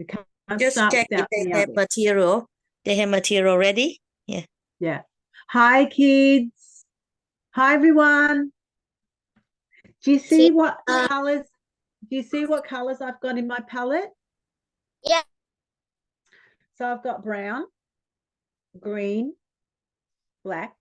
We can't Just start check if without they the have others. material. They have material ready. Yeah. Yeah. Hi, kids. Hi, everyone. Do you see what colors? Do you see what colors I've got in my palette? Yeah. So I've got brown, green, black,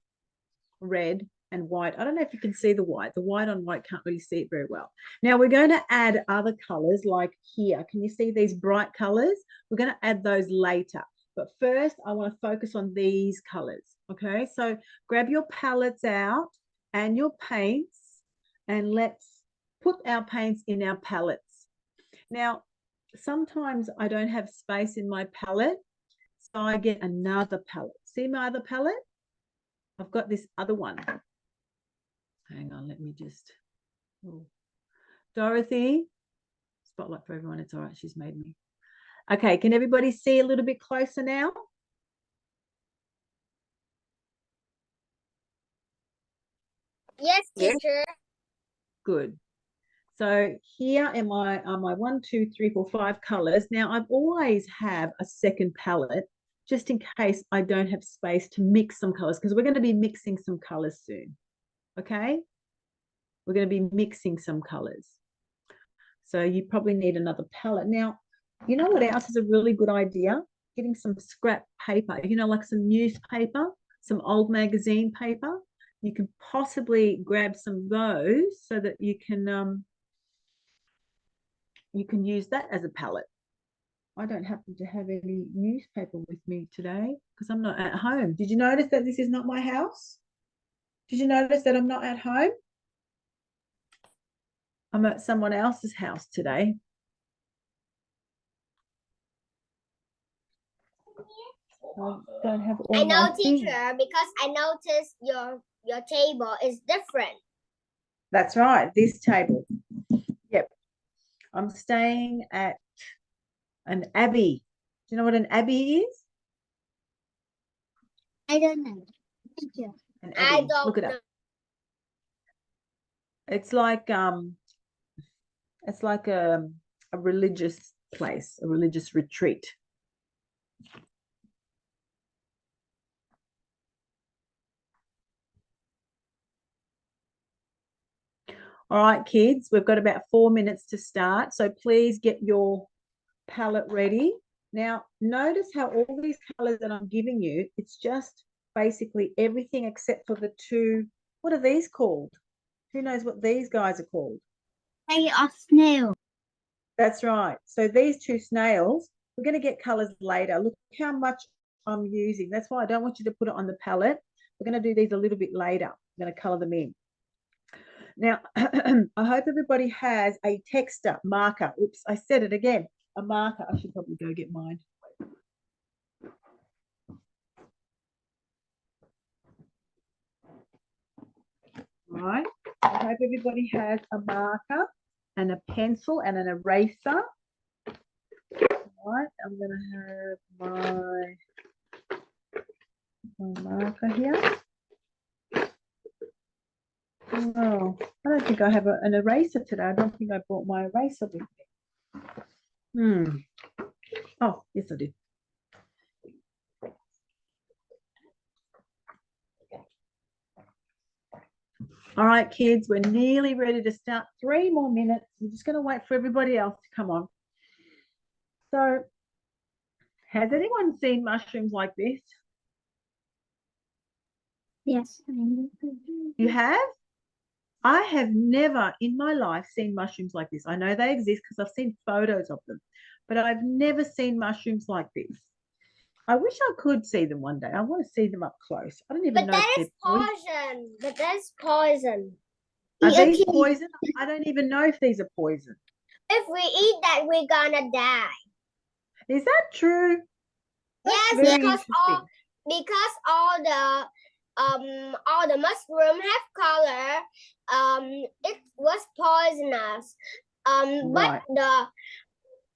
red, and white. I don't know if you can see the white. The white on white can't really see it very well. Now we're going to add other colors like here. Can you see these bright colors? We're going to add those later. But first, I want to focus on these colors. Okay, so grab your palettes out and your paints, and let's put our paints in our palettes. Now, sometimes I don't have space in my palette, so I get another palette. See my other palette? I've got this other one. Hang on, let me just. Oh. Dorothy, spotlight for everyone. It's all right. She's made me. Okay, can everybody see a little bit closer now? Yes, teacher. Good. So here are my 1, 2, 3, 4, 5 colors. Now I've always have a second palette just in case I don't have space to mix some colors, because we're going to be mixing some colors soon. Okay? We're going to be mixing some colors. So you probably need another palette. Now, you know what else is a really good idea? Getting some scrap paper, you know, like some newspaper, some old magazine paper. You can possibly grab some of those so that you can use that as a palette. I don't happen to have any newspaper with me today because I'm not at home. Did you notice that this is not my house? Did you notice that I'm not at home? I'm at someone else's house today. I don't have all I know, my things. teacher, because I noticed your table is different. That's right, this table. Yep. I'm staying at an abbey. Do you know what an abbey is? I don't know. Thank you. An abbey. I don't Look it know. up. It's like a religious place, a religious retreat. All right, kids, we've got about 4 minutes to start. So please get your palette ready. Now, notice how all these colors that I'm giving you, it's just basically everything except for the two. What are these called? Who knows what these guys are called? They are snail. That's right. So these two snails, we're going to get colors later. Look how much I'm using. That's why I don't want you to put it on the palette. We're going to do these a little bit later. I'm going to color them in. Now, I hope everybody has a texter marker. Oops, I said it again. A marker. I should probably go get mine. All right. I hope everybody has a marker and a pencil and an eraser. All right. I'm going to have my marker here. Oh, I don't think I have an eraser today. I don't think I brought my eraser with me. Oh, yes, I did. All right, kids, we're nearly ready to start. 3 more minutes. We're just going to wait for everybody else to come on. So, has anyone seen mushrooms like this? Yes. You have? I have never in my life seen mushrooms like this. I know they exist because I've seen photos of them, but I've never seen mushrooms like this. I wish I could see them one day. I want to see them up close. I don't even know if they're poison. But that's poison. Are these poison? I don't even know if these are poison. If we eat that, we're gonna die. Is that true? That's yes, because all the mushroom have color. It was poisonous. Right.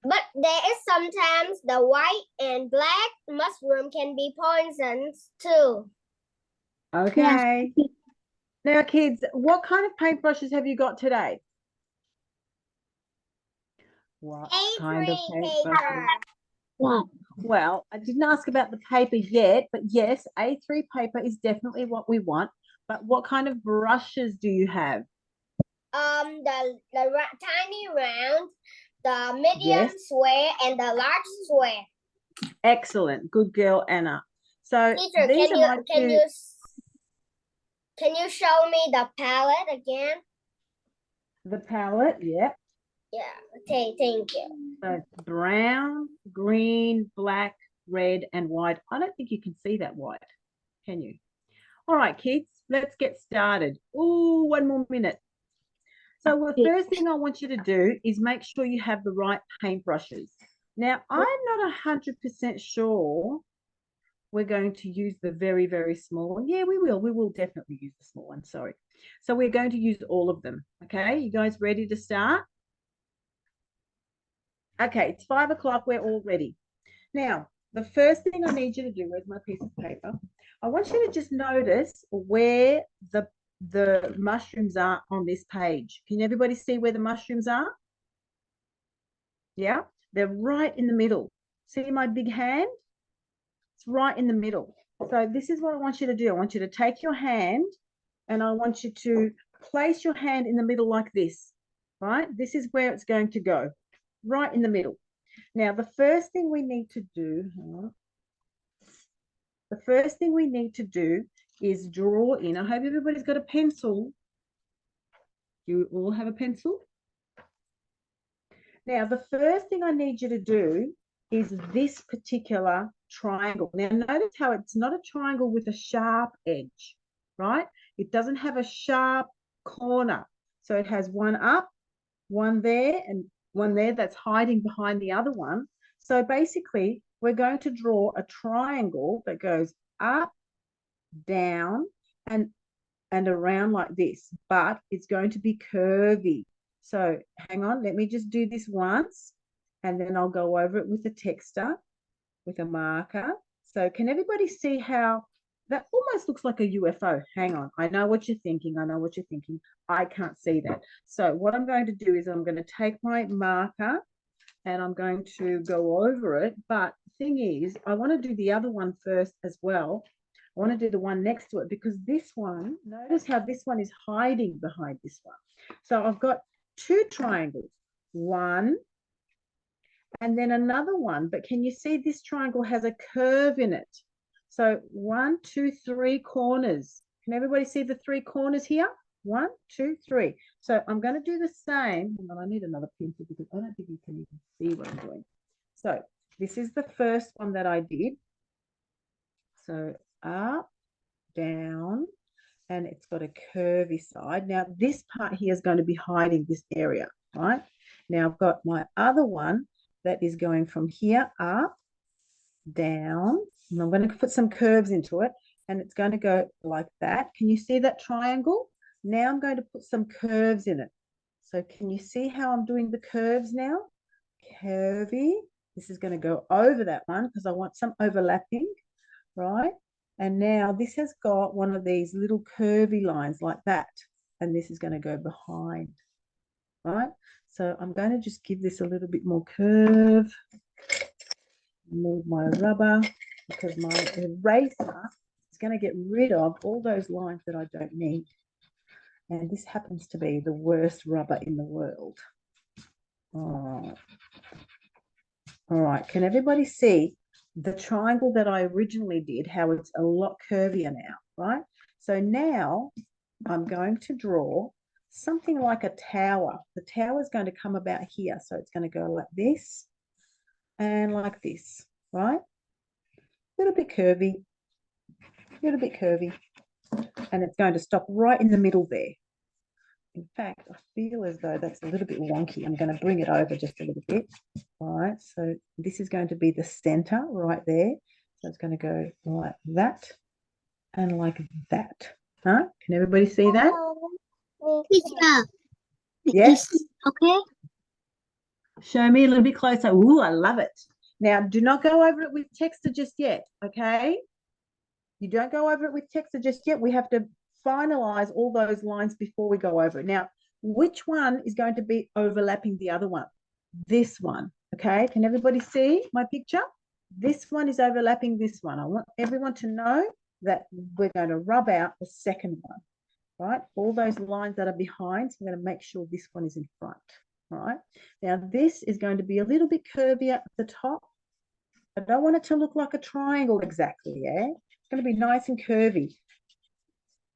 But there is sometimes the white and black mushroom can be poisons too. Okay. Yeah. Now, kids, what kind of paintbrushes have you got today? What kind of paintbrushes? Wow. Well, I didn't ask about the paper yet, but yes, A3 paper is definitely what we want. But what kind of brushes do you have? Tiny round, the medium Yes. square, and the large square. Excellent. Good girl, Anna. So Teacher, these are my two. can you show me the palette again? The palette, yeah. Yeah. Okay. Thank you. So brown, green, black, red, and white. I don't think you can see that white, can you? All right, kids, let's get started. Oh, one more minute. So the first thing I want you to do is make sure you have the right paintbrushes. Now, I'm not 100% sure we're going to use the very, very small one. Yeah, we will. We will definitely use the small one. Sorry. So we're going to use all of them. Okay, you guys ready to start? Okay, it's 5 o'clock. We're all ready. Now, the first thing I need you to do, where's my piece of paper? I want you to just notice where the mushrooms are on this page. Can everybody see where the mushrooms are? Yeah, they're right in the middle. See my big hand? It's right in the middle. So this is what I want you to do. I want you to take your hand and I want you to place your hand in the middle like this, right? This is where it's going to go, right in the middle. Now, the first thing we need to do, is draw in. I hope everybody's got a pencil. You all have a pencil? Now, the first thing I need you to do is this particular triangle. Now, notice how it's not a triangle with a sharp edge, right? It doesn't have a sharp corner. So it has one up, one there, and one there that's hiding behind the other one. So basically, we're going to draw a triangle that goes up, down, and around like this, but it's going to be curvy. So hang on, let me just do this once, and then I'll go over it with a texter, with a marker. So can everybody see how that almost looks like a UFO? Hang on, I know what you're thinking. I can't see that. So what I'm going to do is I'm going to take my marker and I'm going to go over it. But the thing is, I want to do the other one first as well. I want to do the one next to it because this one, notice how this one is hiding behind this one. So I've got two triangles, one and then another one. But can you see this triangle has a curve in it? So 1, 2, 3 corners. Can everybody see the 3 corners here? 1, 2, 3. So I'm going to do the same. And I need another pencil because I don't think you can even see what I'm doing. So this is the first one that I did. So up, down, and it's got a curvy side. Now this part here is going to be hiding this area, right? Now I've got my other one that is going from here up, down, and I'm going to put some curves into it, and it's going to go like that. Can you see that triangle? Now I'm going to put some curves in it. So can you see how I'm doing the curves now? Curvy. This is going to go over that one because I want some overlapping, right? And now this has got one of these little curvy lines like that. And this is going to go behind, right? So I'm going to just give this a little bit more curve. Move my rubber because my eraser is going to get rid of all those lines that I don't need. And this happens to be the worst rubber in the world. All right. Can everybody see the triangle that I originally did, how it's a lot curvier now, right? So now I'm going to draw something like a tower. The tower is going to come about here. So it's going to go like this and like this, right? A little bit curvy, and it's going to stop right in the middle there. In fact, I feel as though that's a little bit wonky. I'm going to bring it over just a little bit. All right, so this is going to be the center right there. So it's going to go like that and like that. Huh? Can everybody see that? Teacher. Yes. Okay. Show me a little bit closer. Ooh, I love it. Now, do not go over it with texter just yet, okay? You don't go over it with texter just yet. We have to finalize all those lines before we go over it. Now, which one is going to be overlapping the other one? This one, Okay, can everybody see my picture? This one is overlapping this one. I want everyone to know that we're going to rub out the second one, right? All those lines that are behind, so I'm going to make sure this one is in front, right? Now, this is going to be a little bit curvier at the top. I don't want it to look like a triangle exactly, yeah? It's going to be nice and curvy.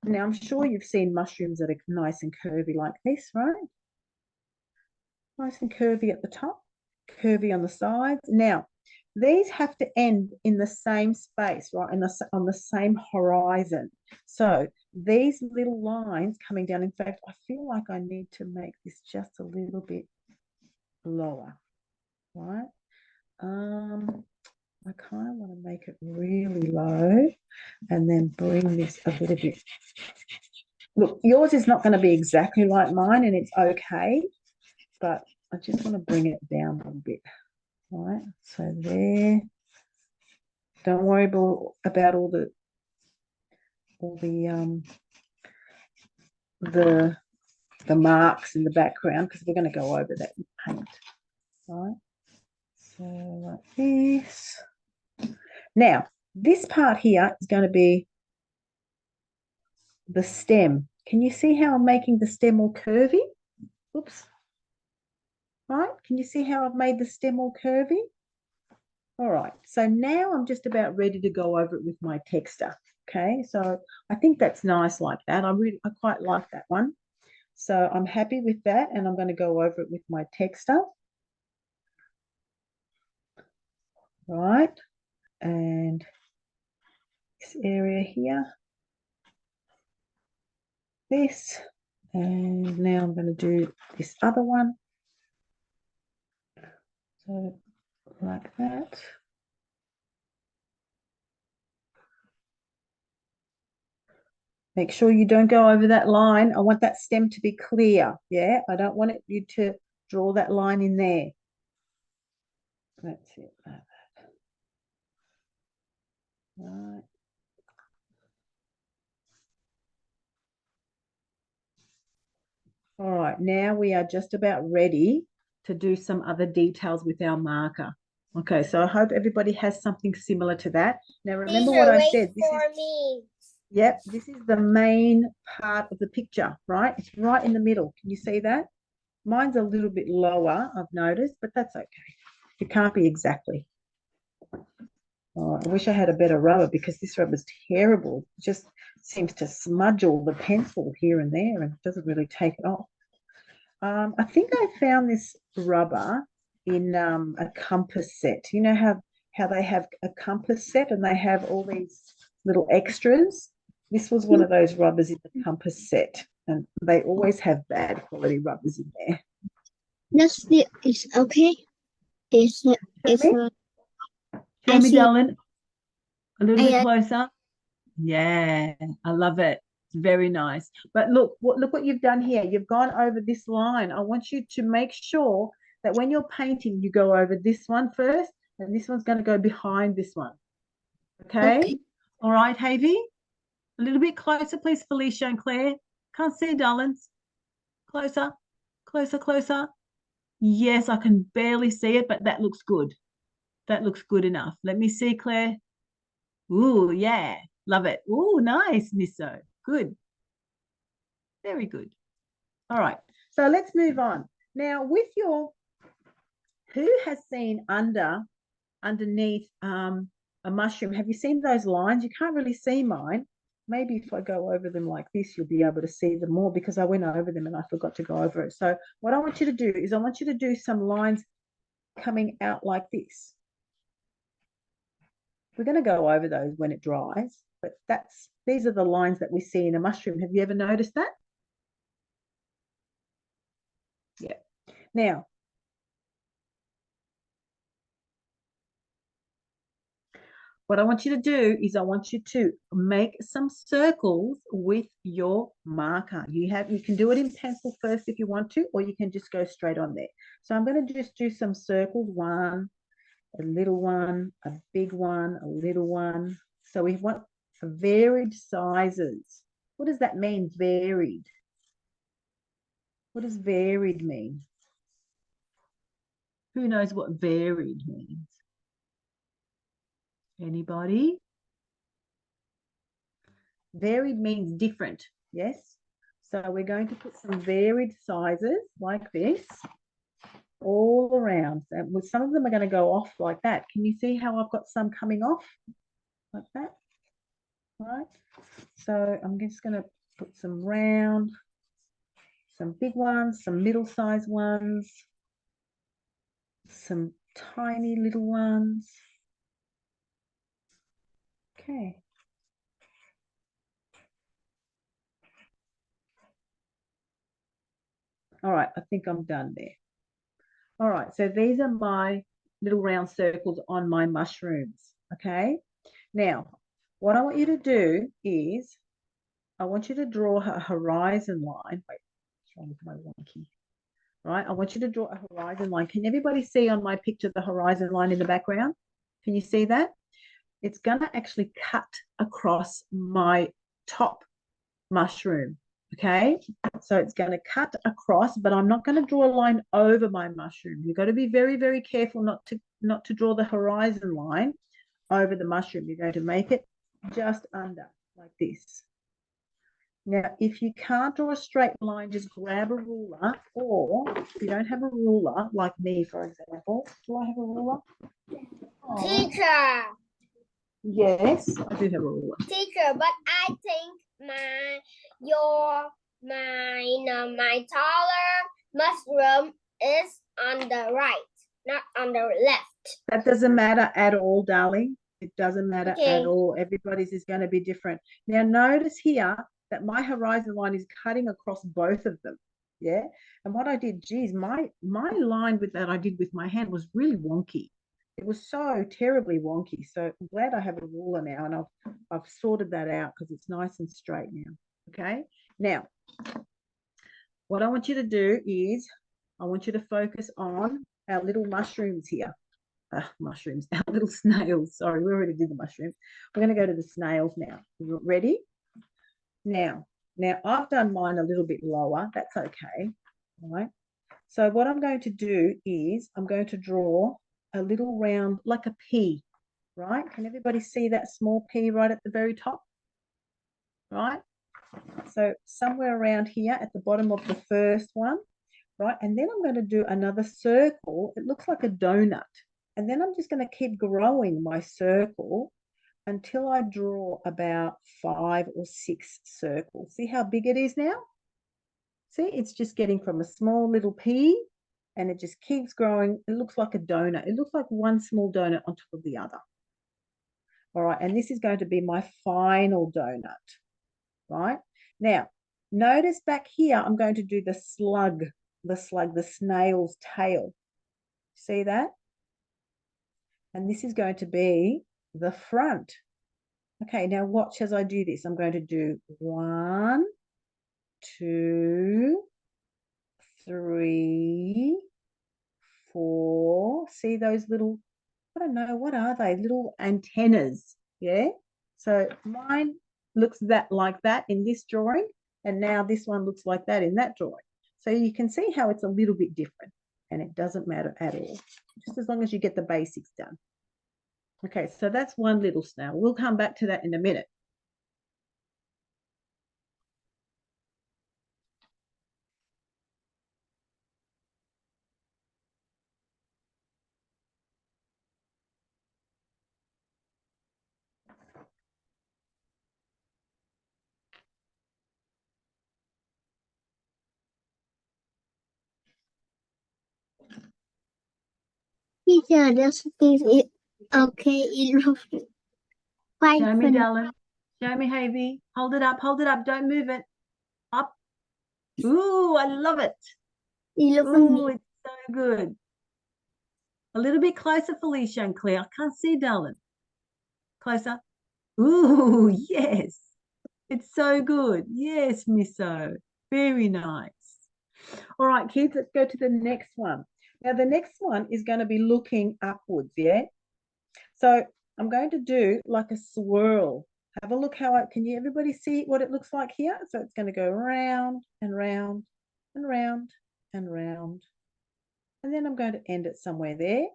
Now, I'm sure you've seen mushrooms that are nice and curvy like this, right? Nice and curvy at the top, curvy on the sides. Now, these have to end in the same space, right? On the same horizon. So these little lines coming down, in fact, I feel like I need to make this just a little bit lower, right? I kind of want to make it really low and then bring this a little bit. Look, yours is not going to be exactly like mine, and it's okay, but I just want to bring it down a little bit, right? So there. Don't worry about all the marks in the background, because we're going to go over that with paint, right? So like this. Now, this part here is going to be the stem. Can you see how I'm making the stem all curvy? Oops. Right? Can you see how I've made the stem all curvy? All right. So now I'm just about ready to go over it with my texter. Okay. So I think that's nice like that. I quite like that one. So I'm happy with that, and I'm going to go over it with my texter. Right. And this area here. This. And now I'm going to do this other one. So like that. Make sure you don't go over that line. I want that stem to be clear. Yeah, I don't want you to draw that line in there. That's it. Like that. Right. All right, now we are just about ready to do some other details with our marker. Okay, so I hope everybody has something similar to that. Now remember what I said. Yep, this is the main part of the picture, right? It's right in the middle. Can you see that? Mine's a little bit lower, I've noticed, but that's okay. It can't be exactly. Oh, I wish I had a better rubber, because this rubber is terrible. It just seems to smudge all the pencil here and there, and doesn't really take it off. I think I found this rubber in a compass set. You know how they have a compass set and they have all these little extras? This was one of those rubbers in the compass set, and they always have bad quality rubbers in there. It's okay. Show me, darling. A little bit I- closer. Yeah, I love it. It's very nice. But look what you've done here. You've gone over this line. I want you to make sure that when you're painting, you go over this one first, and this one's going to go behind this one. Okay? All right, Havy? A little bit closer, please, Felicia and Claire. Can't see, darlings. Closer, closer, closer. Yes, I can barely see it, but that looks good. That looks good enough. Let me see, Claire. Ooh, yeah. Love it. Ooh, nice, Misso. Good. Very good. All right. So let's move on. Now, with your, who has seen underneath a mushroom? Have you seen those lines? You can't really see mine. Maybe if I go over them like this, you'll be able to see them more, because I went over them and I forgot to go over it. So what I want you to do is I want you to do some lines coming out like this. We're going to go over those when it dries, but these are the lines that we see in a mushroom. Have you ever noticed that? Yeah. Now, what I want you to do is I want you to make some circles with your marker. You can do it in pencil first if you want to, or you can just go straight on there. So I'm going to just do some circles. One, a little one, a big one, a little one. So we want varied sizes. What does that mean, varied? What does varied mean? Who knows what varied means? Anybody? Varied means different, yes? So we're going to put some varied sizes like this all around. And some of them are going to go off like that. Can you see how I've got some coming off like that? Right? So I'm just going to put some round, some big ones, some middle-sized ones, some tiny little ones. Okay. All right, I think I'm done there. All right, so these are my little round circles on my mushrooms, okay? Now, what I want you to do is I want you to draw a horizon line. Wait, what's wrong with my wonky? Right, I want you to draw a horizon line. Can everybody see on my picture the horizon line in the background? Can you see that? It's going to actually cut across my top mushroom, okay? So it's going to cut across, but I'm not going to draw a line over my mushroom. You've got to be very, very careful not to draw the horizon line over the mushroom. You're going to make it just under, like this. Now, if you can't draw a straight line, just grab a ruler, or if you don't have a ruler, like me, for example. Do I have a ruler? Oh. Teacher. Yes, I do have a ruler. Teacher, but I think my taller mushroom is on the right, not on the left. That doesn't matter at all, darling. It doesn't matter Okay. at all. Everybody's is going to be different. Now, notice here that my horizon line is cutting across both of them. Yeah. And what I did, geez, my line with that I did with my hand was really wonky. It was so terribly wonky. So I'm glad I have a ruler now, and I've sorted that out because it's nice and straight now. Okay. Now, what I want you to do is I want you to focus on our little mushrooms here. Mushrooms, our little snails. Sorry, we already did the mushrooms. We're going to go to the snails now. Ready? Now I've done mine a little bit lower. That's okay. All right. So what I'm going to do is I'm going to draw a little round, like a pea, right? Can everybody see that small pea right at the very top? Right? So somewhere around here at the bottom of the first one, right? And then I'm going to do another circle. It looks like a donut. And then I'm just going to keep growing my circle until I draw about 5 or 6 circles. See how big it is now? See, it's just getting from a small little pea, and it just keeps growing. It looks like a donut. It looks like one small donut on top of the other. All right, and this is going to be my final donut, right? Now, notice back here, I'm going to do the slug, the snail's tail. See that? And this is going to be the front. Okay, now watch as I do this. I'm going to do 1, 2, 3, 4. See those little, I don't know, what are they? Little antennas, yeah? So mine looks like that in this drawing, and now this one looks like that in that drawing. So you can see how it's a little bit different, and it doesn't matter at all, just as long as you get the basics done. Okay, so that's one little snail. We'll come back to that in a minute. Teacher, this is it. Okay, it looks quite Show me, funny. darling. Show me, Havy. Hold it up. Hold it up. Don't move it. Up. Ooh, I love it. It looks Ooh, funny. it's so good. A little bit closer, Felicia and Claire. I can't see, darling. Closer. Ooh, yes. It's so good. Yes, Misso. Very nice. All right, kids, let's go to the next one. Now, the next one is going to be looking upwards, yeah? So I'm going to do like a swirl. Have a look can you everybody see what it looks like here? So it's going to go round and round and round and round and then I'm going to end it somewhere there,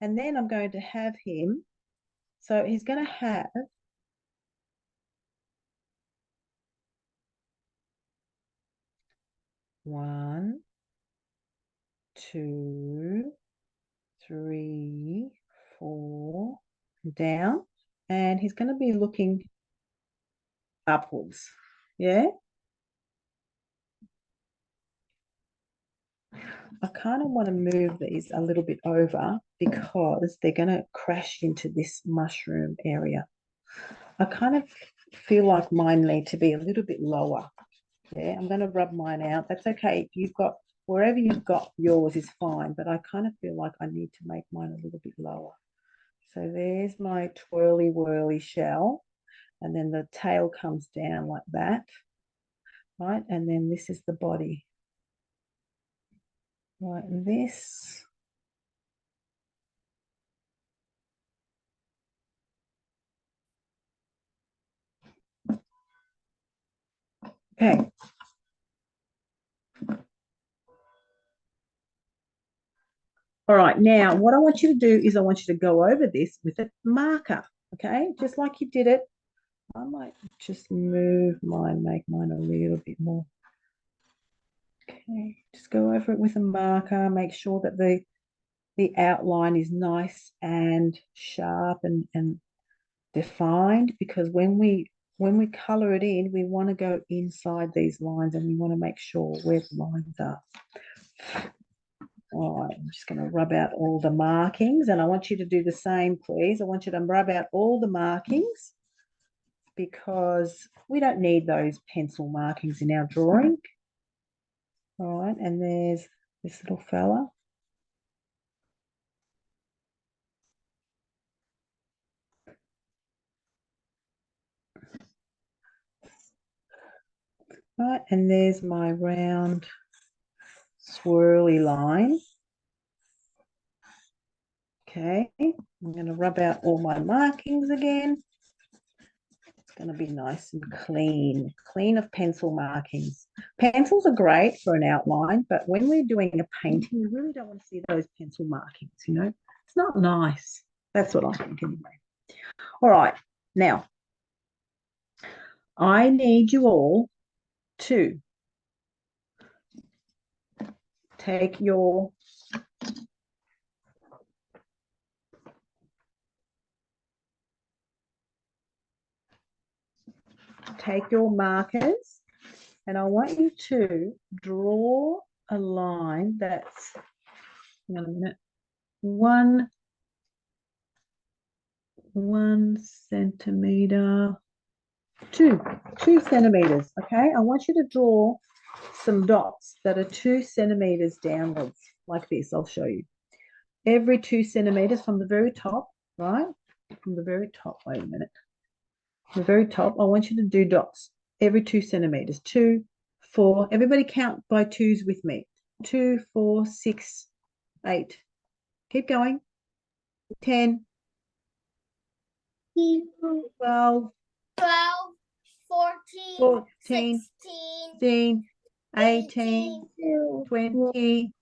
and then I'm going to have him, so he's going to have one, two, three, four, down, and he's going to be looking upwards. Yeah. I kind of want to move these a little bit over because they're going to crash into this mushroom area. I kind of feel like mine need to be a little bit lower. Yeah, I'm going to rub mine out. That's okay. You've got, wherever you've got yours is fine, but I kind of feel like I need to make mine a little bit lower. So there's my twirly whirly shell, and then the tail comes down like that, right? And then this is the body, like this. Okay. All right, now what I want you to do is I want you to go over this with a marker, okay? Just like you did it. I might just move mine, make mine a little bit more. Okay, just go over it with a marker, make sure that the outline is nice and sharp and defined, because when we color it in, we want to go inside these lines and we want to make sure where the lines are. All right, I'm just going to rub out all the markings, and I want you to do the same, please. I want you to rub out all the markings because we don't need those pencil markings in our drawing. All right, and there's this little fella. Right, and there's my round swirly line. Okay, I'm going to rub out all my markings again. It's going to be nice and clean of pencil markings. Pencils are great for an outline, but when we're doing a painting, we really don't want to see those pencil markings, you know. It's not nice. That's what I think anyway. All right, now, I need you all to take your markers, and I want you to draw a line that's, hang on a minute, one centimeter, two centimeters. Okay, I want you to draw some dots that are 2 centimeters downwards, like this. I'll show you. Every 2 centimeters from the very top, right? From the very top, wait a minute. The very top, I want you to do dots every 2 centimeters. 2, 4. Everybody count by twos with me. 2, 4, 6, 8. Keep going. 10, 12, 12, 14, 14, 16, 16, 18, 20,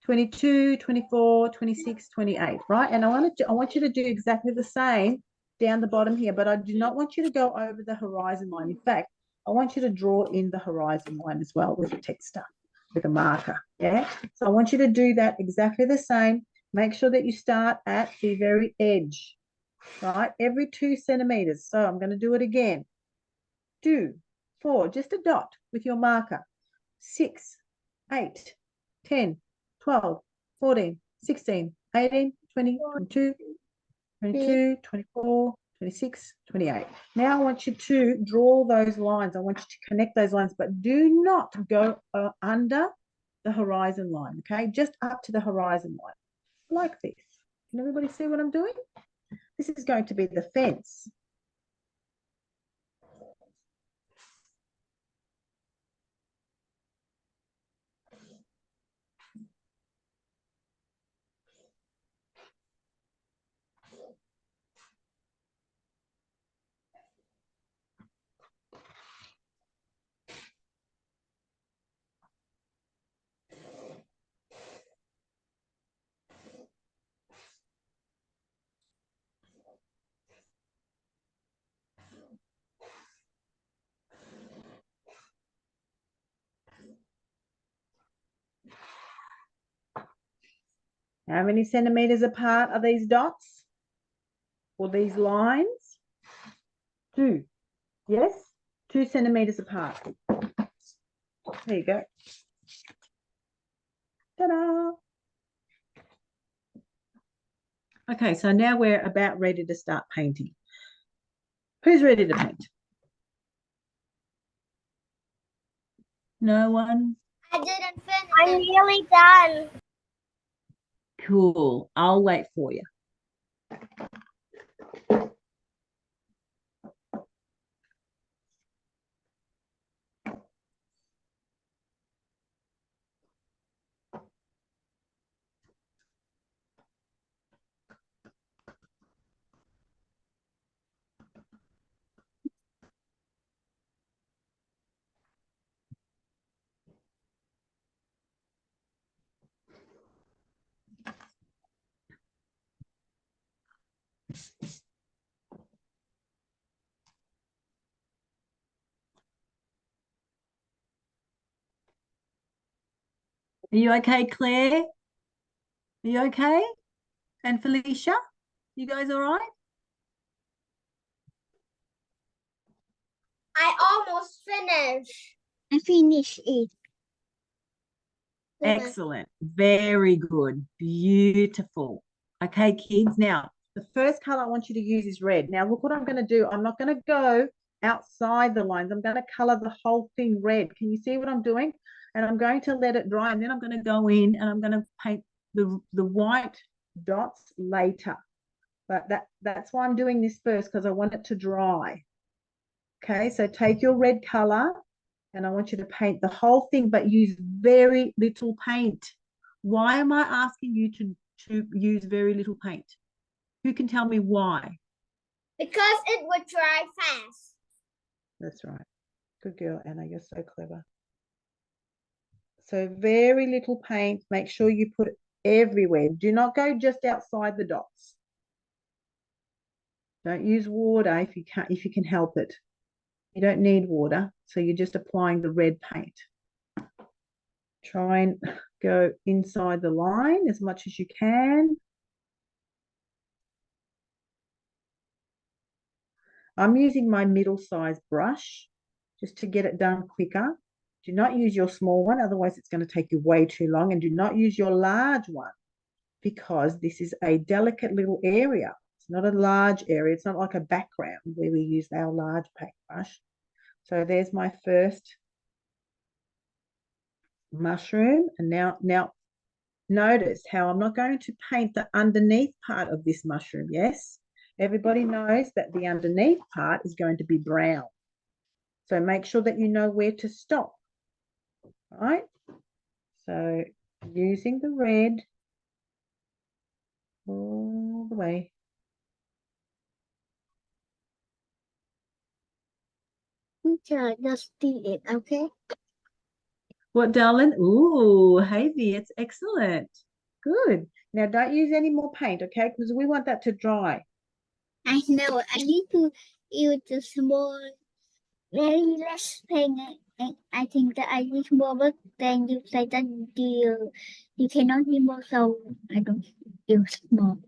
22, 24, 26, 28, right? And I want you to do exactly the same down the bottom here, but I do not want you to go over the horizon line. In fact, I want you to draw in the horizon line as well with a texter, with a marker, yeah? So I want you to do that exactly the same. Make sure that you start at the very edge, right? Every 2 centimeters. So I'm going to do it again. 2, 4, just a dot with your marker. 6, 8, 10, 12, 14, 16, 18, 20, 22, 22, 24, 26, 28. Now I want you to draw those lines. I want you to connect those lines, but do not go under the horizon line, okay? Just up to the horizon line, like this. Can everybody see what I'm doing? This is going to be the fence. How many centimeters apart are these dots? Or these lines? 2. Yes? 2 centimeters apart. There you go. Ta-da! Okay, so now we're about ready to start painting. Who's ready to paint? No one? I didn't finish. I'm nearly done. Cool. I'll wait for you. Are you okay, Claire? Are you okay? And Felicia? You guys all right? I almost finished. I finished it. Excellent. Very good. Beautiful. Okay, kids. Now, the first color I want you to use is red. Now, look what I'm going to do. I'm not going to go outside the lines. I'm going to color the whole thing red. Can you see what I'm doing? And I'm going to let it dry, and then I'm going to go in and I'm going to paint the white dots later. But that's why I'm doing this first, because I want it to dry. Okay, so take your red color and I want you to paint the whole thing, but use very little paint. Why am I asking you to use very little paint? Who can tell me why? Because it would dry fast. That's right. Good girl, Anna. You're so clever. So very little paint. Make sure you put it everywhere. Do not go just outside the dots. Don't use water if you can help it. You don't need water, so you're just applying the red paint. Try and go inside the line as much as you can. I'm using my middle-sized brush just to get it done quicker. Do not use your small one, otherwise it's going to take you way too long. And do not use your large one, because this is a delicate little area. It's not a large area. It's not like a background where we use our large paintbrush. So there's my first mushroom. And now notice how I'm not going to paint the underneath part of this mushroom. Yes, everybody knows that the underneath part is going to be brown. So make sure that you know where to stop. All right? So using the red all the way. Teacher, just do it, okay? What, darling? Ooh, Havy, it's excellent. Good. Now don't use any more paint, okay? Because we want that to dry. I know. I need to use the small, very less paint. I think that I need more, but then you say that you cannot use more, so I don't use more.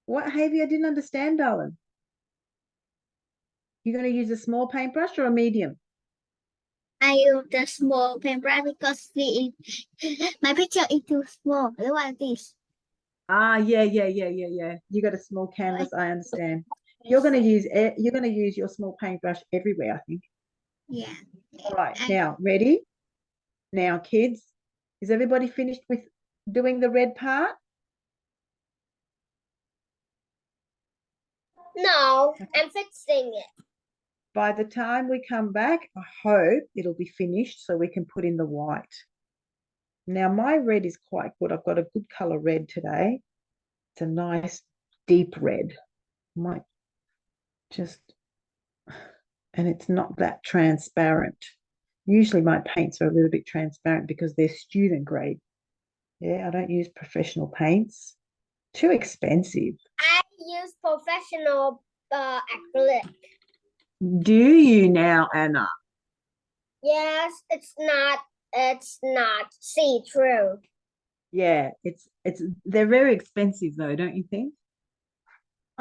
What, Havy? I didn't understand, darling. You're going to use a small paintbrush or a medium? I use the small paintbrush because my picture is too small. Look at this. Ah, yeah. You got a small canvas. I understand. You're going to use your small paintbrush everywhere, I think. Yeah. All right. Now, ready? Now, kids, is everybody finished with doing the red part? No, I'm fixing it. By the time we come back, I hope it'll be finished so we can put in the white. Now, my red is quite good. I've got a good color red today. It's a nice deep red. Might just, and it's not that transparent. Usually my paints are a little bit transparent because they're student grade. Yeah, I don't use professional paints. Too expensive. I use professional acrylic. Do you now, Anna? Yes, it's not see-through. Yeah, it's They're very expensive though, don't you think?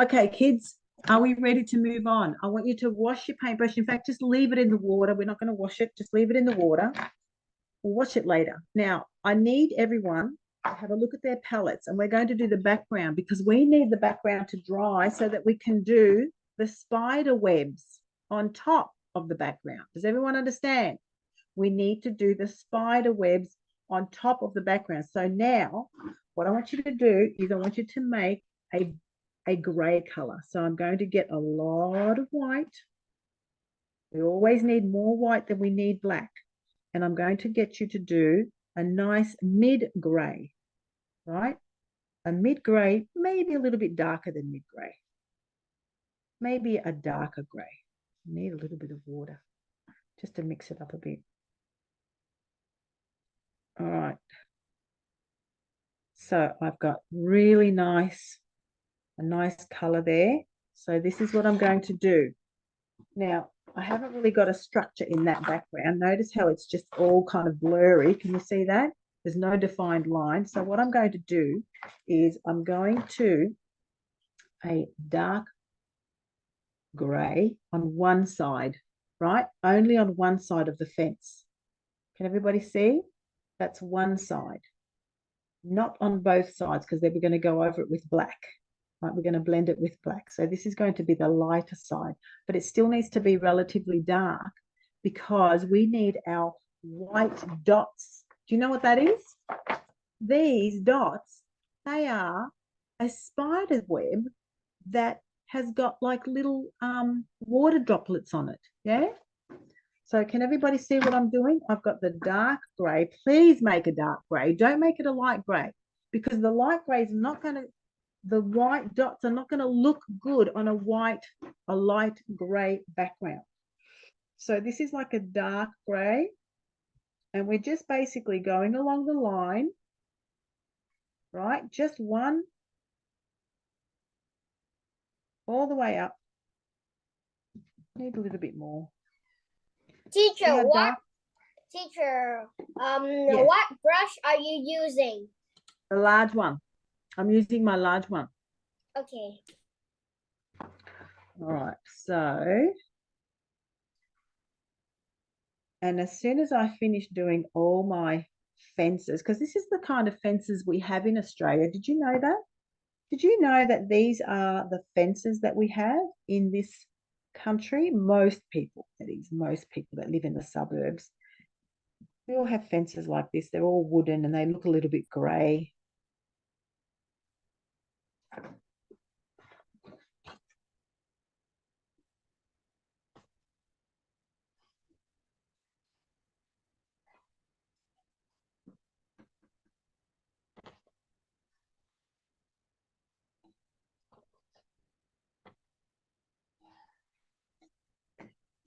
Okay, kids, are we ready to move on? I want you to wash your paintbrush. In fact, just leave it in the water. We're not going to wash it. Just leave it in the water. We'll wash it later. Now, I need everyone to have a look at their palettes, and we're going to do the background because we need the background to dry so that we can do the spider webs on top of the background. Does everyone understand? We need to do the spider webs on top of the background. So now what I want you to do is I want you to make a gray color. So I'm going to get a lot of white. We always need more white than we need black. And I'm going to get you to do a nice mid-gray, right? A mid-gray, maybe a little bit darker than mid-gray. Maybe a darker gray. Need a little bit of water just to mix it up a bit. All right. So I've got really nice, a nice color there. So this is what I'm going to do. Now, I haven't really got a structure in that background. Notice how it's just all kind of blurry. Can you see that? There's no defined line. So what I'm going to do is I'm going to a dark gray on one side, right? Only on one side of the fence. Can everybody see? That's one side. Not on both sides because then we're going to go over it with black. Right, we're going to blend it with black. So this is going to be the lighter side, but it still needs to be relatively dark because we need our white dots. Do you know what that is? These dots, they are a spider web that has got like little water droplets on it. Yeah. So can everybody see what I'm doing? I've got the dark gray. Please make a dark gray. Don't make it a light gray because the light gray is not going to, the white dots are not going to look good on a light gray background. So this is like a dark gray. And we're just basically going along the line, right? Just one all the way up. Need a little bit more. Teacher, Yes. what brush are you using? The large one. I'm using my large one. Okay. All right, so, and as soon as I finish doing all my fences, because this is the kind of fences we have in Australia. Did you know that? Did you know that these are the fences that we have in this country? Most people, that is, most people that live in the suburbs, we all have fences like this. They're all wooden and they look a little bit grey.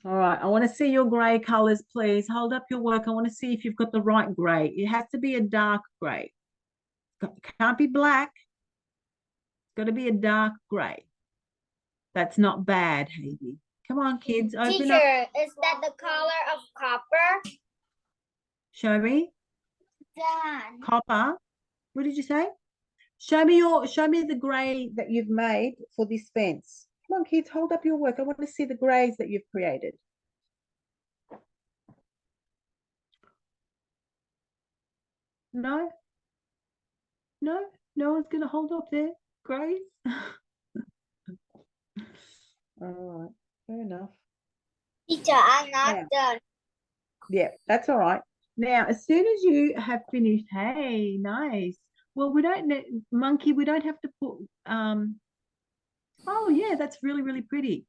All right, I want to see your grey colours, please. Hold up your work. I want to see if you've got the right grey. It has to be a dark grey. Can't be black. It's got to be a dark grey. That's not bad, Hayley. Come on, kids, open up. Teacher, is that the color of copper? Show me. Done. Copper. What did you say? Show me the grey that you've made for this fence. Come on, kids, hold up your work. I want to see the greys that you've created. No? No? No one's going to hold up their greys? All right, fair enough. Teacher, I'm not Yeah. done. Yeah, that's all right. Now, as soon as you have finished, hey, nice. Well, we don't need, Monkey, we don't have to put, oh yeah, that's really, really pretty.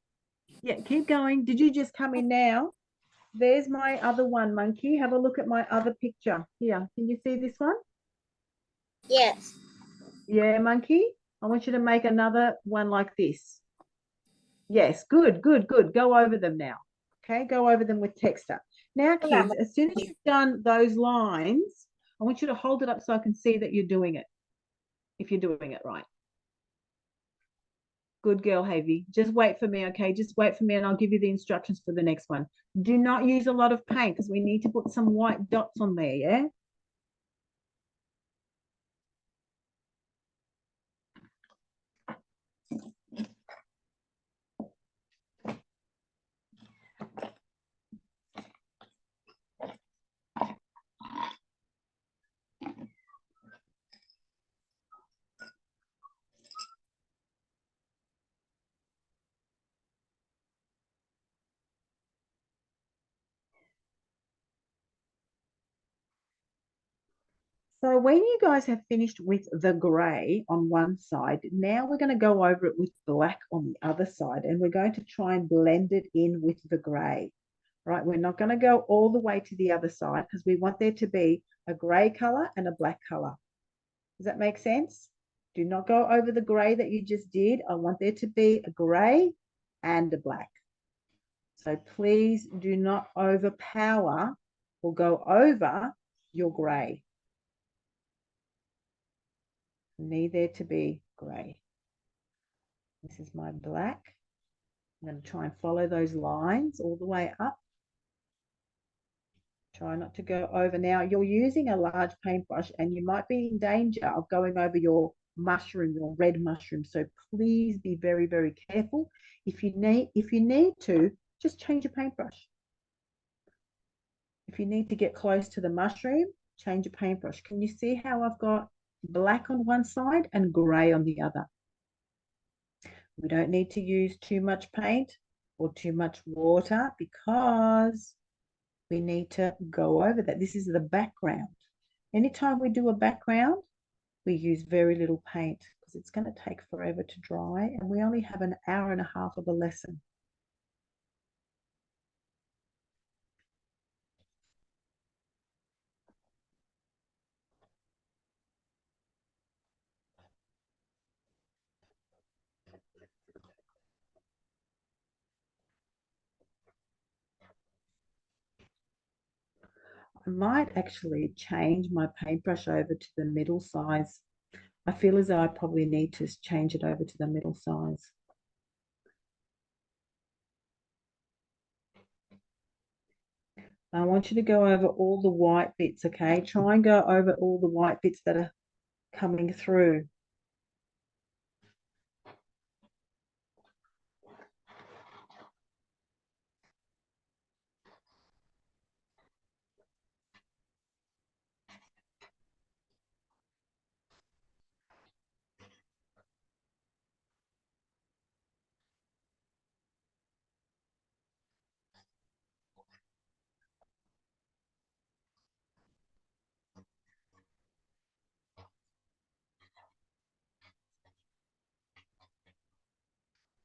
Yeah, keep going. Did you just come in now? There's my other one, Monkey. Have a look at my other picture. Here, can you see this one? Yes. Yeah, Monkey. I want you to make another one like this. Yes, good, good, good. Go over them now. Okay, go over them with texture. Now, kids, as soon as you've done those lines, I want you to hold it up so I can see that you're doing it, if you're doing it right. Good girl, Havy. Just wait for me, okay? Just wait for me and I'll give you the instructions for the next one. Do not use a lot of paint because we need to put some white dots on there, yeah? So when you guys have finished with the grey on one side, now we're going to go over it with black on the other side, and we're going to try and blend it in with the grey. Right, we're not going to go all the way to the other side because we want there to be a grey colour and a black colour. Does that make sense? Do not go over the grey that you just did. I want there to be a grey and a black. So please do not overpower or go over your grey. Need there to be grey. This is my black. I'm going to try and follow those lines all the way up. Try not to go over. Now, you're using a large paintbrush and you might be in danger of going over your mushroom, your red mushroom. So please be very, very careful. If you need to, just change your paintbrush. If you need to get close to the mushroom, change your paintbrush. Can you see how I've got black on one side and grey on the other? We don't need to use too much paint or too much water because we need to go over that. This is the background. Anytime we do a background, we use very little paint because it's going to take forever to dry, and we only have an hour and a half of a lesson. I might actually change my paintbrush over to the middle size. I feel as though I probably need to change it over to the middle size. I want you to go over all the white bits, okay? Try and go over all the white bits that are coming through.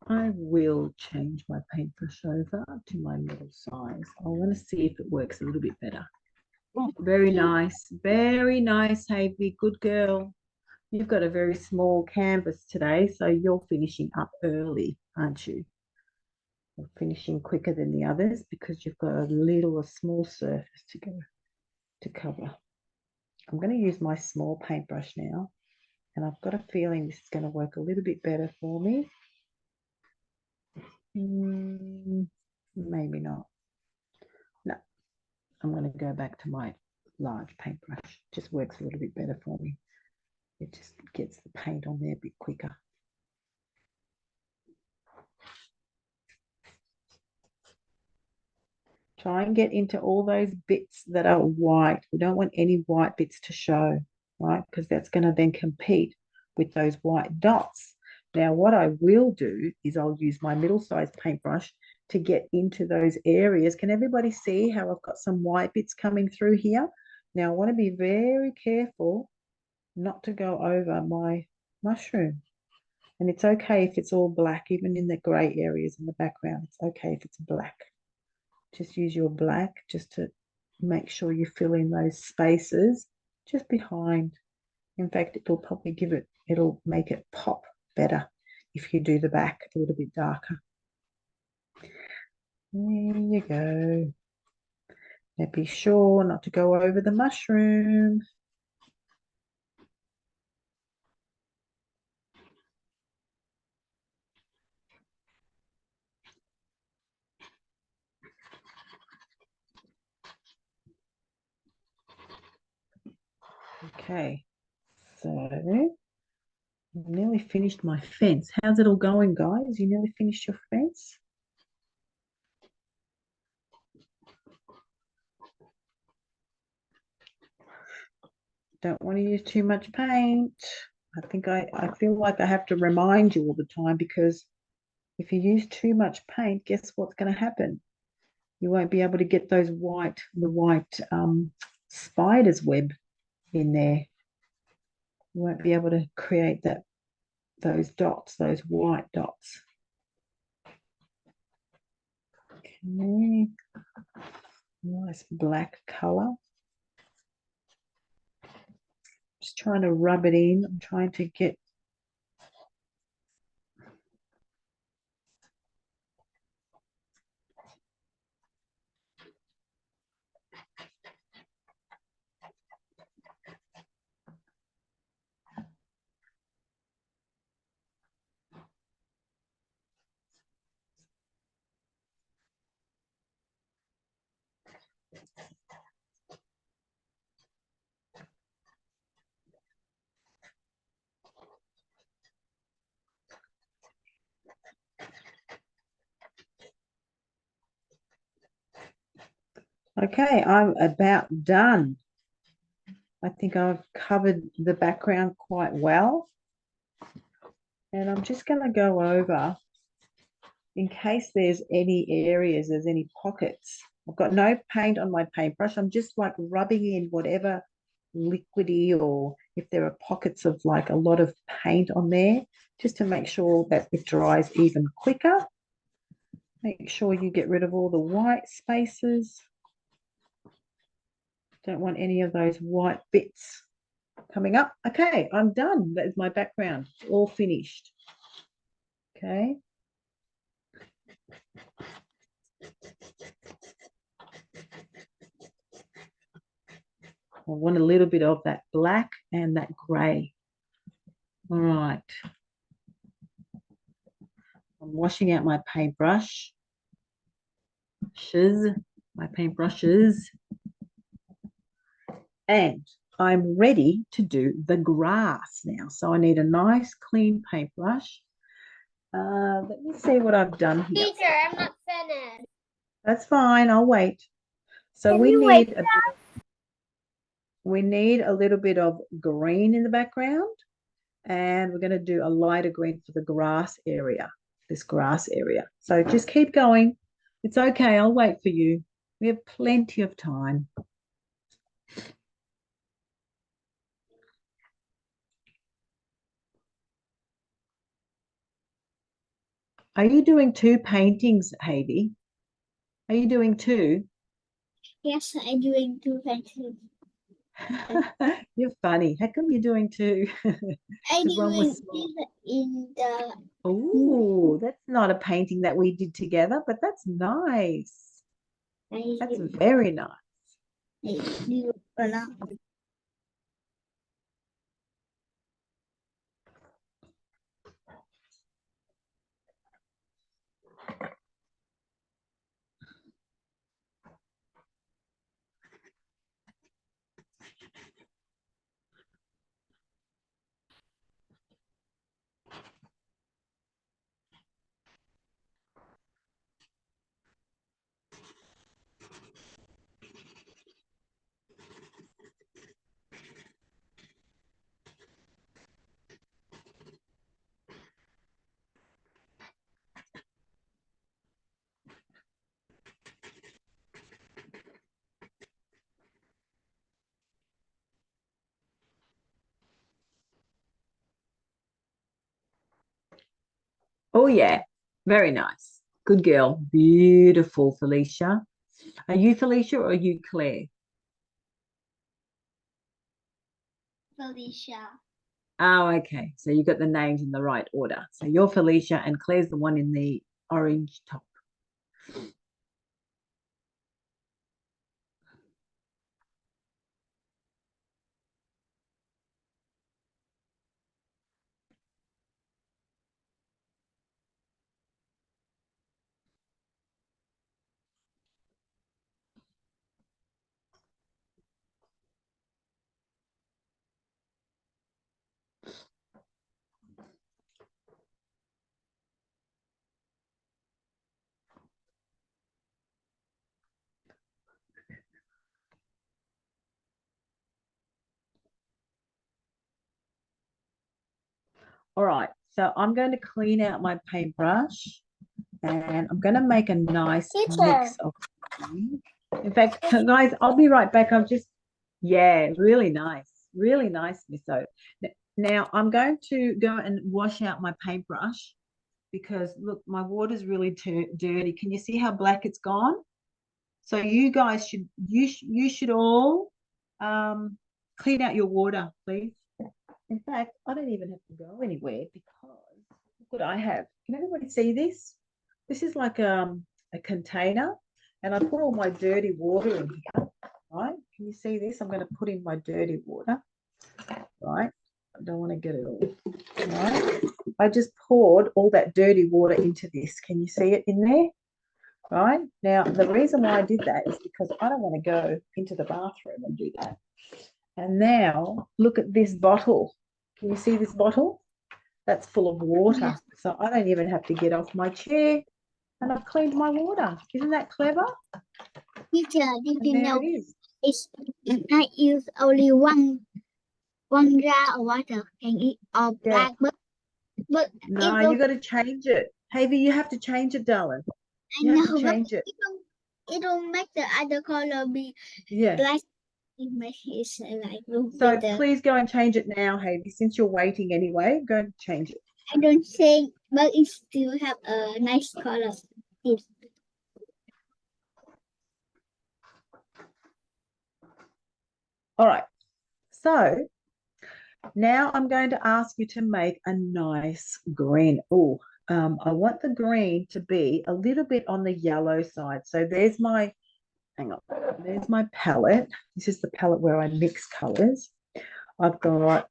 I will change my paintbrush over to my middle size. I want to see if it works a little bit better. Very nice. Very nice, Havey. Good girl. You've got a very small canvas today, so you're finishing up early, aren't you? You're finishing quicker than the others because you've got a small surface to cover. I'm going to use my small paintbrush now, and I've got a feeling this is going to work a little bit better for me. Maybe not. No, I'm going to go back to my large paintbrush. It just works a little bit better for me. It just gets the paint on there a bit quicker. Try and get into all those bits that are white. We don't want any white bits to show, right? Because that's going to then compete with those white dots. Now, what I will do is I'll use my middle-sized paintbrush to get into those areas. Can everybody see how I've got some white bits coming through here? Now, I want to be very careful not to go over my mushroom. And it's okay if it's all black, even in the grey areas in the background. It's okay if it's black. Just use your black just to make sure you fill in those spaces just behind. In fact, it'll probably it'll make it pop better if you do the back a little bit darker. There you go. Now be sure not to go over the mushroom. Okay, so I've nearly finished my fence. How's it all going, guys? You nearly finished your fence? Don't want to use too much paint. I feel like I have to remind you all the time, because if you use too much paint, guess what's going to happen? You won't be able to get the white spider's web in there. You won't be able to create those dots, those white dots. Okay. Nice black color. Just trying to rub it in. I'm trying to get okay, I'm about done. I think I've covered the background quite well. And I'm just going to go over, in case there's any areas, there's any pockets. I've got no paint on my paintbrush. I'm just like rubbing in whatever liquidy, or if there are pockets of like a lot of paint on there, just to make sure that it dries even quicker. Make sure you get rid of all the white spaces. Don't want any of those white bits coming up. Okay, I'm done. That is my background, all finished. Okay. I want a little bit of that black and that gray. All right. I'm washing out my paintbrush. My paintbrushes. And I'm ready to do the grass now. So I need a nice clean paintbrush. Let me see what I've done here. Teacher, I'm not finished. That's fine. I'll wait. So Can we you need wait we need a little bit of green in the background, and we're going to do a lighter green for the grass area, this grass area. So just keep going. It's okay. I'll wait for you. We have plenty of time. Are you doing two paintings, Havy? Are you doing two? Yes, I'm doing two pencils. You're funny. How come you're doing two? I Because one was doing small. in the Oh, that's not a painting that we did together, but that's nice. I That's do, very nice. I do a lot. Oh, yeah. Very nice. Good girl. Beautiful, Felicia. Are you Felicia or are you Claire? Felicia. Oh, okay. So you got the names in the right order. So you're Felicia and Claire's the one in the orange top. All right. So I'm going to clean out my paintbrush and I'm going to make a nice Teacher. mix of green. In fact, guys, I'll be right back. Yeah, really nice. Really nice, Miss O. Now I'm going to go and wash out my paintbrush because look, my water's really dirty. Can you see how black it's gone? So you guys should you should all clean out your water, please. In fact, I don't even have to go anywhere because look what I have. Can everybody see this? This is like a container, and I put all my dirty water in here, right? Can you see this? I'm going to put in my dirty water, right? I don't want to get it all, right? I just poured all that dirty water into this. Can you see it in there? Right? Now, the reason why I did that is because I don't want to go into the bathroom and do that. And now, look at this bottle. Can you see this bottle? That's full of water. Yeah. So I don't even have to get off my chair and I've cleaned my water. Isn't that clever? Teacher, did And you there know it is. it's I use only one jar of water can eat all Yeah. black, but No, it you got to change it. Havy, you have to change it, darling. I You have to know, but change it. it don't make the other color be Yeah. black. It makes it like look So better. please go and change it now, Havy. Since you're waiting anyway, go and change it. I don't think, but it still have a nice color. It, All right. So now I'm going to ask you to make a nice green. Oh, I want the green to be a little bit on the yellow side. So there's my, hang on, there's my palette. This is the palette where I mix colors. I've got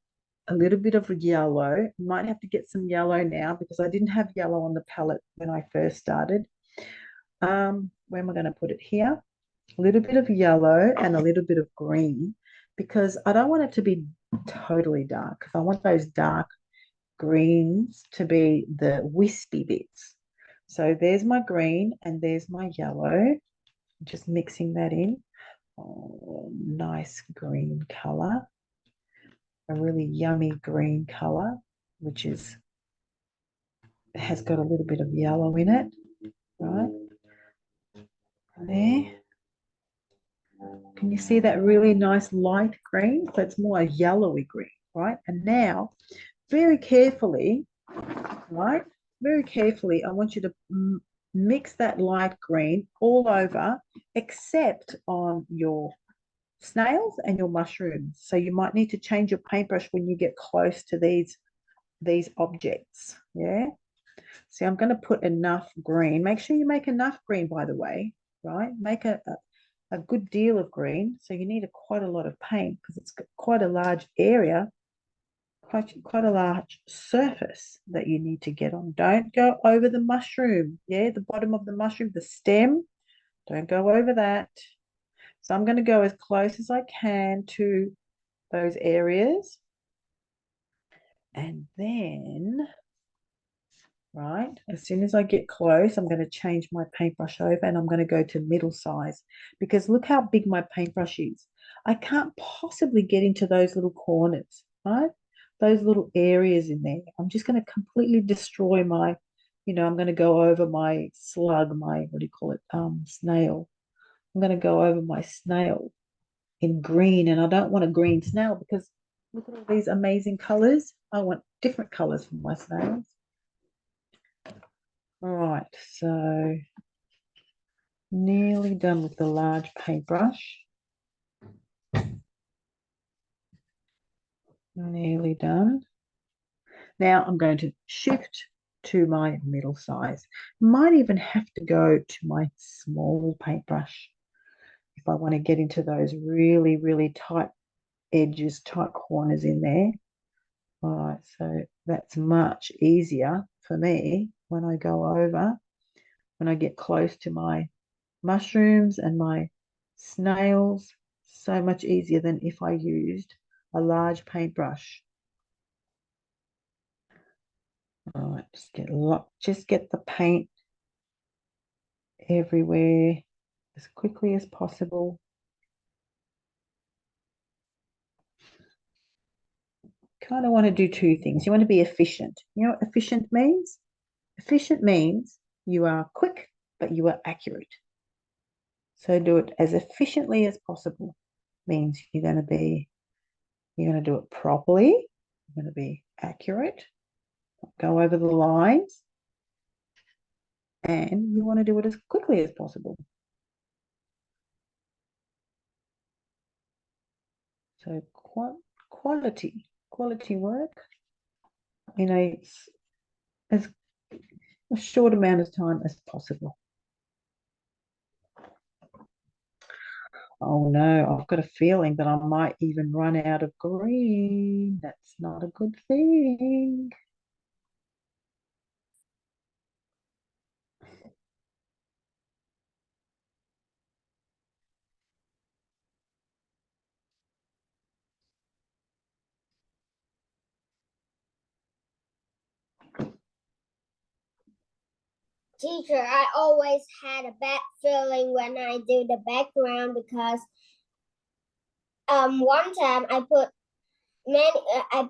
a little bit of yellow. Might have to get some yellow now because I didn't have yellow on the palette when I first started. Where am I going to put it here? A little bit of yellow and a little bit of green because I don't want it to be totally dark. I want those dark greens to be the wispy bits. So there's my green and there's my yellow. Just mixing that in. Oh, nice green color. A really yummy green color, which has got a little bit of yellow in it, right? There. Can you see that really nice light green? So it's more a yellowy green, right? And now, very carefully, right? Very carefully, I want you to mix that light green all over, except on your snails and your mushrooms. So you might need to change your paintbrush when you get close to these objects, yeah? See, I'm going to put enough green. Make sure you make enough green, by the way, right? Make a good deal of green. So you need quite a lot of paint because it's got quite a large area, quite a large surface that you need to get on. Don't go over the mushroom. Yeah, the bottom of the mushroom, the stem. Don't go over that. So I'm going to go as close as I can to those areas. And then, right, as soon as I get close, I'm going to change my paintbrush over and I'm going to go to middle size because look how big my paintbrush is. I can't possibly get into those little corners, right? Those little areas in there. I'm just going to completely destroy my, I'm going to go over my slug, my, what do you call it, snail. I'm going to go over my snail in green, and I don't want a green snail because look at all these amazing colors. I want different colors for my snails. All right, so nearly done with the large paintbrush. Nearly done. Now I'm going to shift to my middle size. Might even have to go to my small paintbrush if I want to get into those really, really tight edges, tight corners in there. All right, so that's much easier for me when I go over, when I get close to my mushrooms and my snails, so much easier than if I used a large paintbrush. All right, just get the paint everywhere as quickly as possible. Kind of want to do two things. You want to be efficient. You know what efficient means? Efficient means you are quick, but you are accurate. So do it as efficiently as possible. Means you're going to do it properly, I'm going to be accurate, go over the lines, and you want to do it as quickly as possible. So quality work in as short amount of time as possible. Oh no, I've got a feeling that I might even run out of green. That's not a good thing. Teacher, I always had a bad feeling when I do the background because one time I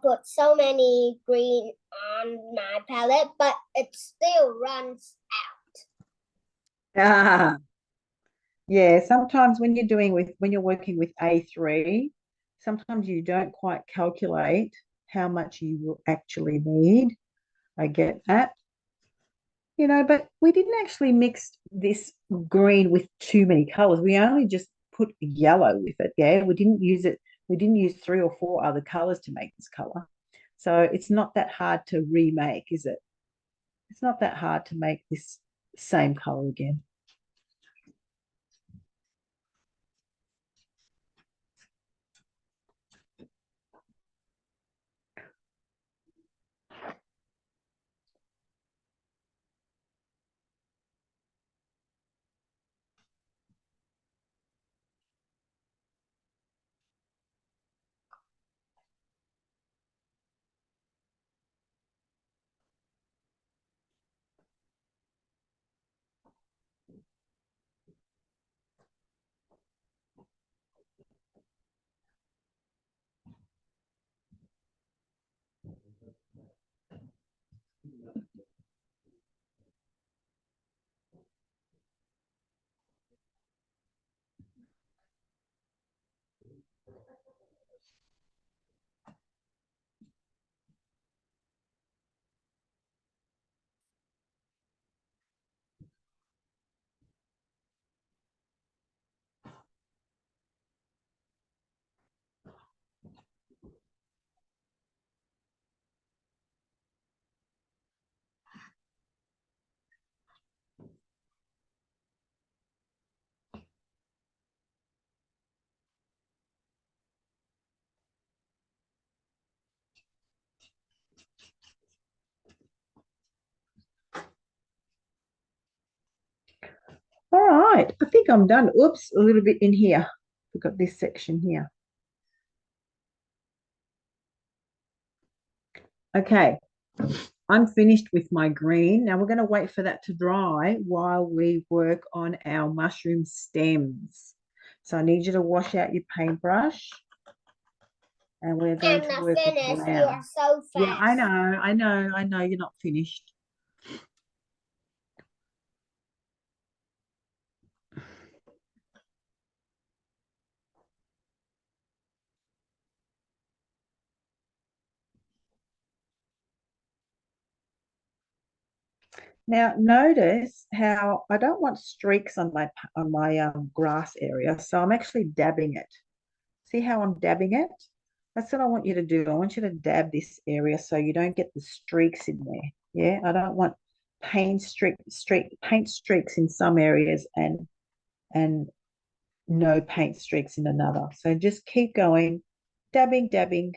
put so many green on my palette, but it still runs Ah, yeah, sometimes when you're working with A3, sometimes you don't quite calculate how much you will actually need. I get that. But we didn't actually mix this green with too many colors. We only just put yellow with it. Yeah, we didn't use 3 or 4 other colors to make this color. So it's not that hard to remake, is it? It's not that hard to make this same color again. All right, I think I'm done. Oops, a little bit in here. We've got this section here. Okay, I'm finished with my green. Now we're going to wait for that to dry while we work on our mushroom stems. So I need you to wash out your paintbrush. And we're going I'm to not work with finished. You brown. are so fast. Yeah, I know you're not finished. Now notice how I don't want streaks on my grass area, so I'm actually dabbing it. See how I'm dabbing it? That's what I want you to do. I want you to dab this area so you don't get the streaks in there. Yeah, I don't want paint streaks in some areas and no paint streaks in another. So just keep going, dabbing,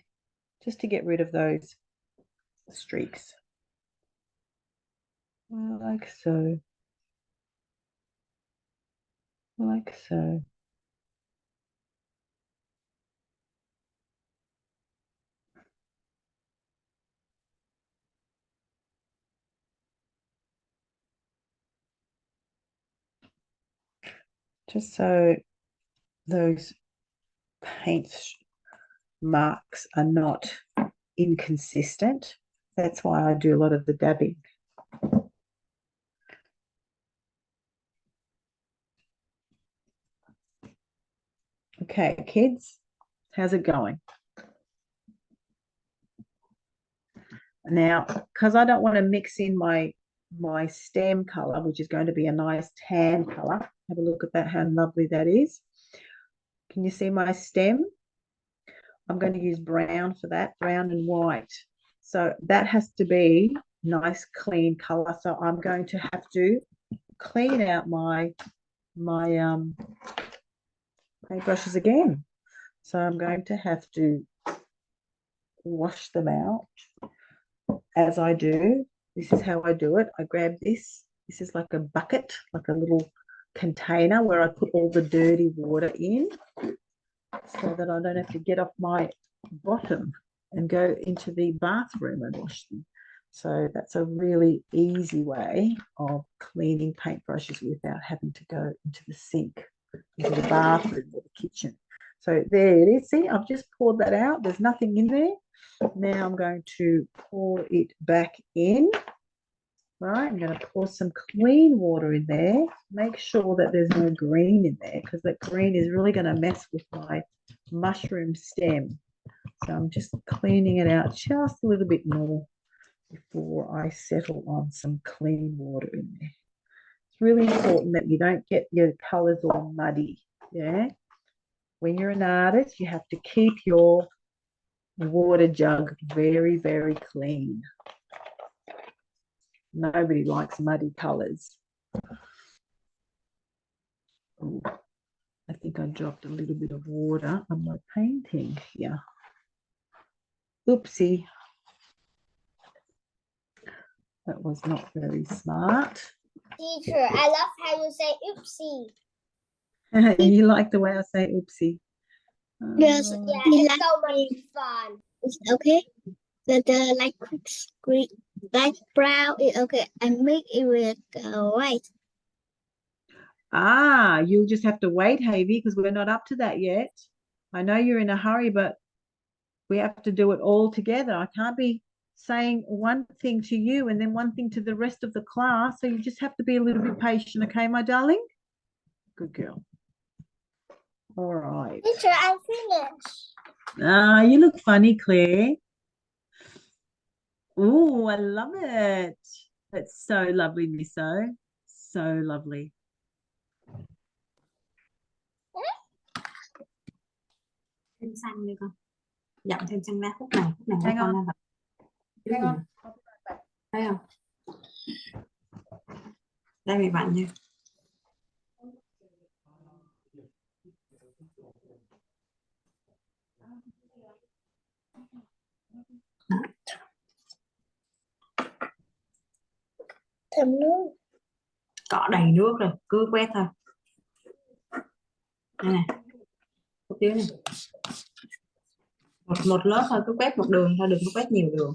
just to get rid of those streaks. Like so. Like so. Just so those paint marks are not inconsistent. That's why I do a lot of the dabbing. Okay, kids, how's it going? Now, because I don't want to mix in my stem color, which is going to be a nice tan color. Have a look at that, how lovely that is. Can you see my stem? I'm going to use brown for that, brown and white. So that has to be nice, clean color. So I'm going to have to clean out my paintbrushes again. So I'm going to have to wash them out as I do. This is how I do it. I grab this. This is like a bucket, like a little container where I put all the dirty water in so that I don't have to get off my bottom and go into the bathroom and wash them. So that's a really easy way of cleaning paintbrushes without having to go into the sink, into the bathroom or the kitchen. So there it is. See, I've just poured that out. There's nothing in there. Now I'm going to pour it back in. Right, I'm going to pour some clean water in there. Make sure that there's no green in there because that green is really going to mess with my mushroom stem. So I'm just cleaning it out just a little bit more before I settle on some clean water in there. It's really important that you don't get your colors all muddy. Yeah. When you're an artist, you have to keep your water jug very, very clean. Nobody likes muddy colors. Ooh, I think I dropped a little bit of water on my painting here. Oopsie. That was not very smart. Teacher, I love how you say oopsie. You like the way I say oopsie? Yes, Yeah, we it's like so much fun. it's okay. The like green, like brown is okay. I make it with white. Ah, you'll just have to wait, Havy, because we're not up to that yet. I know you're in a hurry, but we have to do it all together. I can't be saying one thing to you and then one thing to the rest of the class. So you just have to be a little bit patient, okay, my darling? Good girl. All right. Teacher, I'm finished. Ah, you look funny, Claire. Oh, I love it. That's so lovely, Misso. So lovely. Thêm xanh đi con, dặm thêm xanh lá khúc này Hang con on. đang Hang on. thấy không? Đây bị bạn nha. Thêm nước. Cọ đầy nước rồi, cứ quét thôi. Đây này, khúc dưới này. Một lớp thôi, cứ quét một đường thôi, đừng có quét nhiều đường.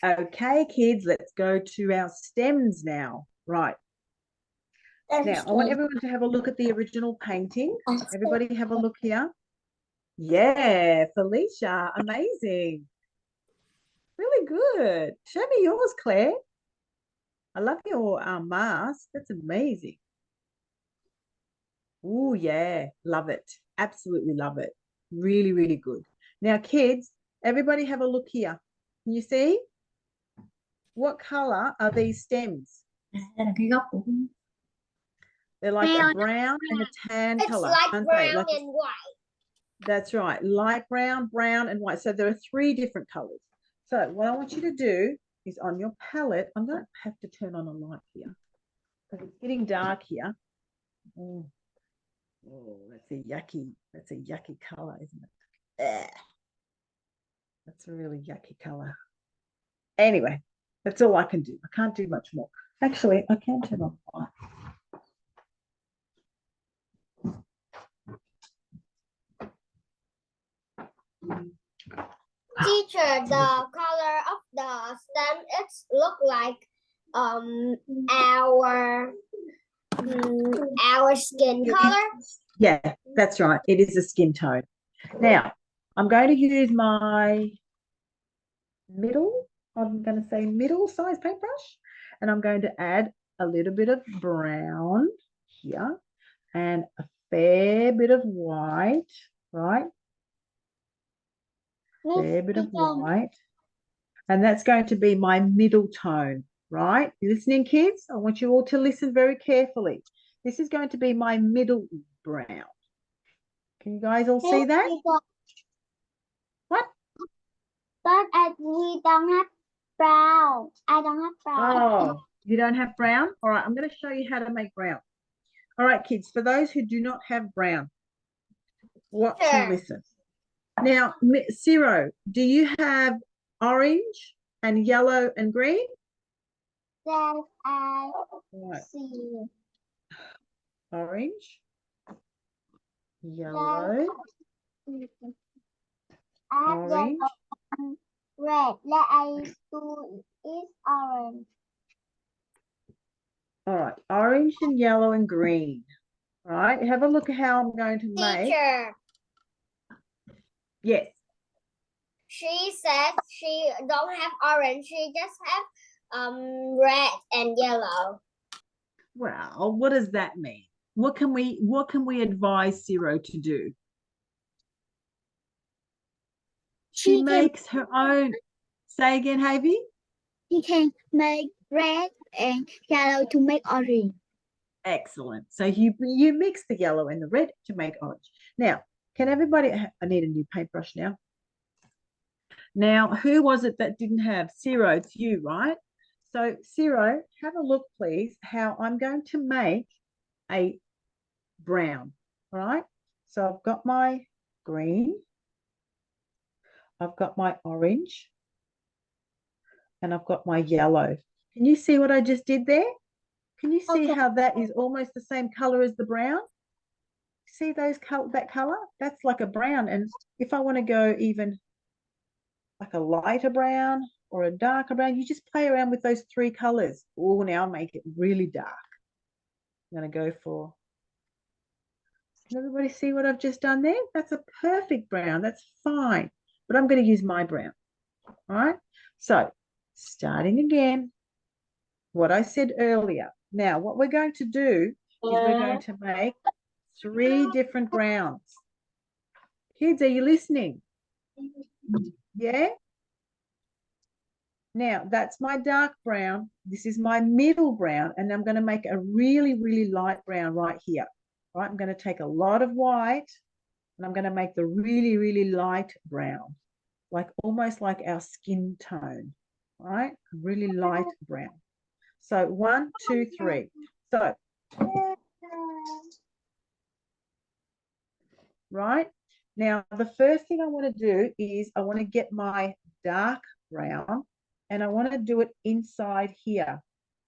Okay, kids, let's go to our stems now. Right. Now, I want everyone to have a look at the original painting. Everybody have a look here. Yeah, Felicia, amazing. Really good. Show me yours, Claire. I love your mask. That's amazing. Oh, yeah, love it. Absolutely love it. Really, really good. Now, kids, everybody have a look here. Can you see? What color are these stems? Đây là cái gốc của They're like a Brown. brown and a tan It's color, like aren't they? brown Like and white. that's right, light brown, brown, and white. So there are 3 different colors. So what I want you to do is on your palette, I'm going to have to turn on a light here because it's getting dark here. Oh, that's a yucky color, isn't it? Ugh. That's a really yucky color. Anyway, that's all I can do. I can't do much more. Actually, I can turn on the light. Teacher, the color of the stem it's look like our skin color. Yeah, that's right. It is a skin tone. Now, I'm going to use my I'm going to say middle size paintbrush, and I'm going to add a little bit of brown here, and a fair bit of white, right? Fair bit of white. And that's going to be my middle tone, right? You listening, kids? I want you all to listen very carefully. This is going to be my middle brown. Can you guys all see that? What? But we don't have brown. I don't have brown. Oh, you don't have brown? All right, I'm going to show you how to make brown. All right, kids, for those who do not have brown, watch and Sure. listen. Now, Ciro, do you have orange and yellow and green? That I Right. see. Orange, yellow, I have orange. yellow and red. That I do is orange. All right, orange and yellow and green. All right, have a look at how I'm going to make. Teacher, Yes. she said she don't have orange. She just have red and yellow. Well, what does that mean? What can we advise Ciro to do? She She can makes her own. Say again, Havy. She can make red and yellow to make orange. Excellent. So you mix the yellow and the red to make orange. Now, can everybody? I need a new paintbrush now. Now, who was it that didn't have? Ciro, it's you, right? So, Ciro, have a look, please, how I'm going to make a brown, all right? So I've got my green, I've got my orange, and I've got my yellow. Can you see what I just did there? Can you see Okay. how that is almost the same color as the brown? See that color? That's like a brown. And if I want to go even like a lighter brown or a darker brown, you just play around with those three colors. Oh, now make it really dark. I'm going to go for, can everybody see what I've just done there? That's a perfect brown. That's fine. But I'm going to use my brown. All right. So starting again, what I said earlier. Now, what we're going to do is we're going to make 3 different browns. Kids, are you listening? Yeah? Now, that's my dark brown. This is my middle brown, and I'm going to make a really, really light brown right here. Right? I'm going to take a lot of white, and I'm going to make the really, really light brown, like almost like our skin tone, right? Really light brown. So 1, 2, 3. So, right? Now, the first thing I want to do is I want to get my dark brown, and I want to do it inside here,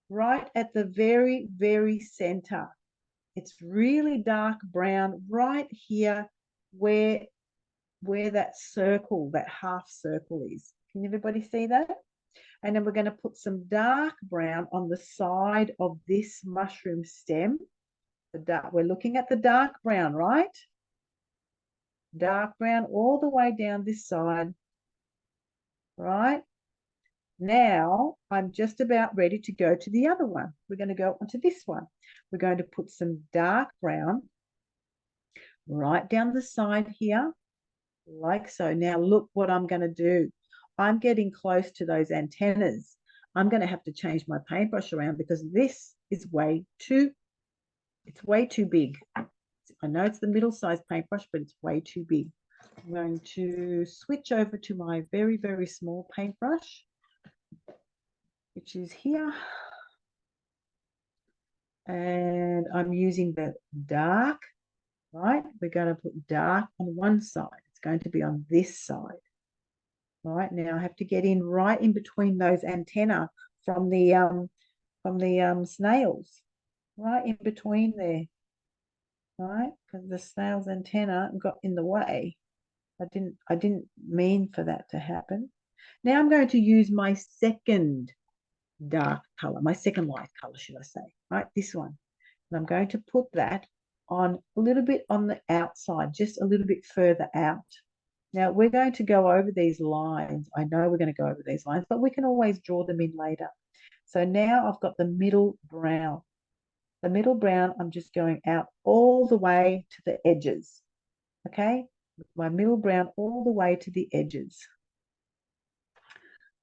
right at the very, very center. It's really dark brown right here where that circle, that half circle is. Can everybody see that? And then we're going to put some dark brown on the side of this mushroom stem. We're looking at the dark brown, right? Dark brown all the way down this side, right? Now, I'm just about ready to go to the other one. We're going to go onto this one. We're going to put some dark brown right down the side here, like so. Now, look what I'm going to do. I'm getting close to those antennas. I'm going to have to change my paintbrush around because this is way too big. I know it's the middle-sized paintbrush, but it's way too big. I'm going to switch over to my very, very small paintbrush, which is here. And I'm using the dark, right? We're going to put dark on one side. It's going to be on this side. All right, now I have to get in right in between those antennae from the snails, right in between there. All right, because the snail's antenna got in the way. I didn't mean for that to happen. Now I'm going to use my second dark color, my second light color, should I say, right? This one. And I'm going to put that on a little bit on the outside, just a little bit further out. Now we're going to go over these lines. I know we're going to go over these lines, but we can always draw them in later. So now I've got the middle brown. The middle brown, I'm just going out all the way to the edges. Okay, my middle brown all the way to the edges.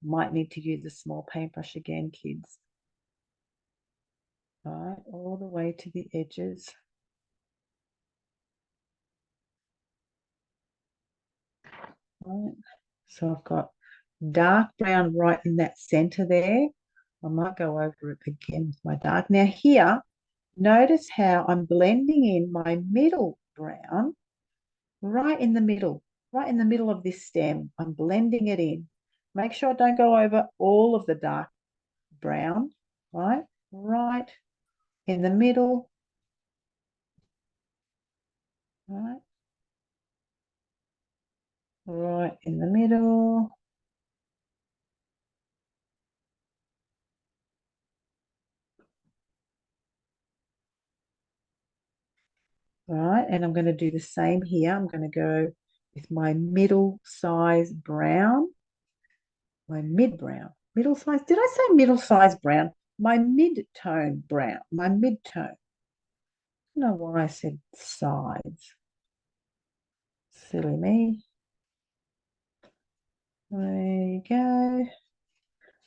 Might need to use a small paintbrush again, kids. All right, all the way to the edges. All right, so I've got dark brown right in that center there. I might go over it again with my dark. Now here, notice how I'm blending in my middle brown right in the middle of this stem. I'm blending it in. Make sure I don't go over all of the dark brown, right? Right in the middle, right? Right in the middle. Right, and I'm going to do the same here. I'm going to go with my middle size brown, my mid brown, middle size. Did I say middle size brown? My mid-tone brown, my mid-tone. I don't know why I said size. Silly me. There you go.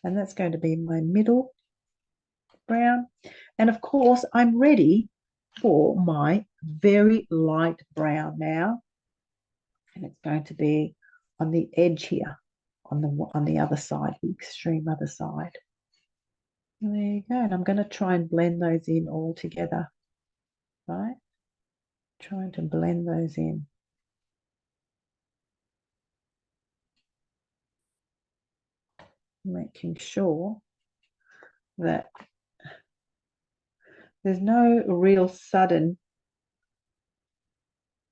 And that's going to be my middle brown. And of course, I'm ready for my very light brown now. And it's going to be on the edge here, on the other side, the extreme other side. And there you go. And I'm going to try and blend those in all together, right? Trying to blend those in. Making sure that there's no real sudden.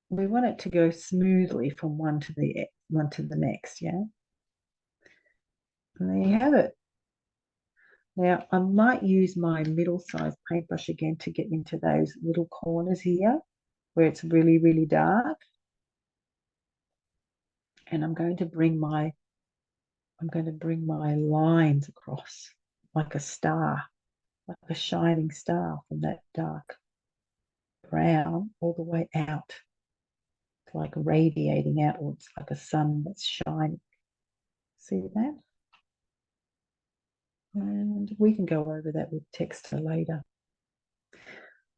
We want it to go smoothly from one to the next, yeah. And there you have it. Now I might use my middle-sized paintbrush again to get into those little corners here where it's really, really dark. And I'm going to bring my lines across like a star, like a shining star from that dark brown all the way out. It's like radiating outwards like a sun that's shining. See that? And we can go over that with text later.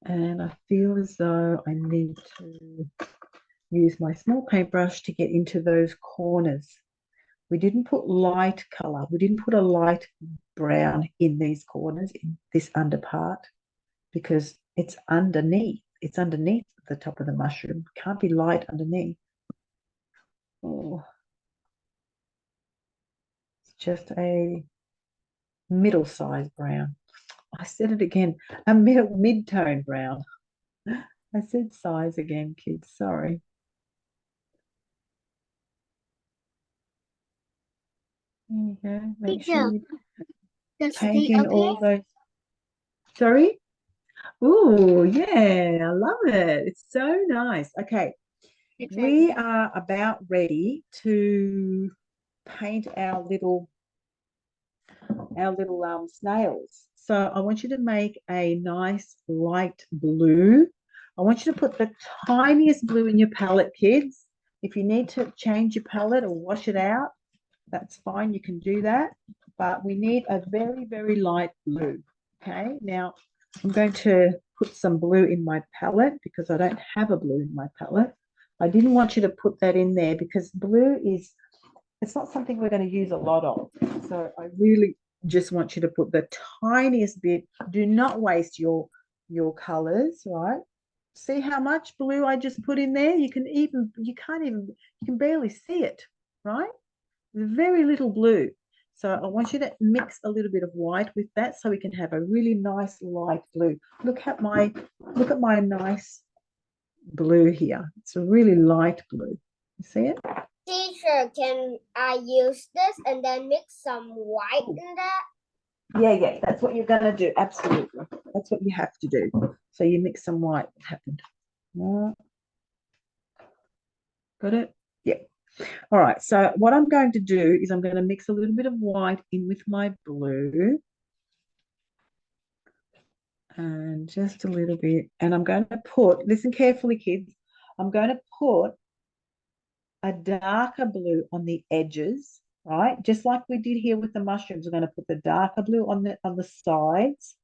And I feel as though I need to use my small paintbrush to get into those corners. We didn't put light color. We didn't put a light brown in these corners, in this under part, because it's underneath. It's underneath the top of the mushroom. It can't be light underneath. Oh. It's just a middle-sized brown. I said it again, a mid-tone brown. I said size again, kids, sorry. There you go. Make sure you take in all those. Sorry? Oh, yeah, I love it. It's so nice. Okay, we are about ready to paint our little snails. So I want you to make a nice light blue. I want you to put the tiniest blue in your palette, kids. If you need to change your palette or wash it out, that's fine. You can do that. But we need a very, very light blue. Okay, now I'm going to put some blue in my palette because I don't have a blue in my palette. I didn't want you to put that in there because blue it's not something we're going to use a lot of. So I really just want you to put the tiniest bit. Do not waste your colors, right? See how much blue I just put in there? You can barely see it, right? Very little blue. So I want you to mix a little bit of white with that so we can have a really nice light blue. Look at my nice blue here. It's a really light blue. You see it? Teacher, can I use this and then mix some white in that? Yeah, that's what you're going to do. Absolutely. That's what you have to do. So you mix some white. What happened? Got it? Yeah. All right. So what I'm going to do is I'm going to mix a little bit of white in with my blue. And just a little bit. And I'm going to put, listen carefully, kids, I'm going to put a darker blue on the edges, right? Just like we did here with the mushrooms, we're going to put the darker blue on the sides,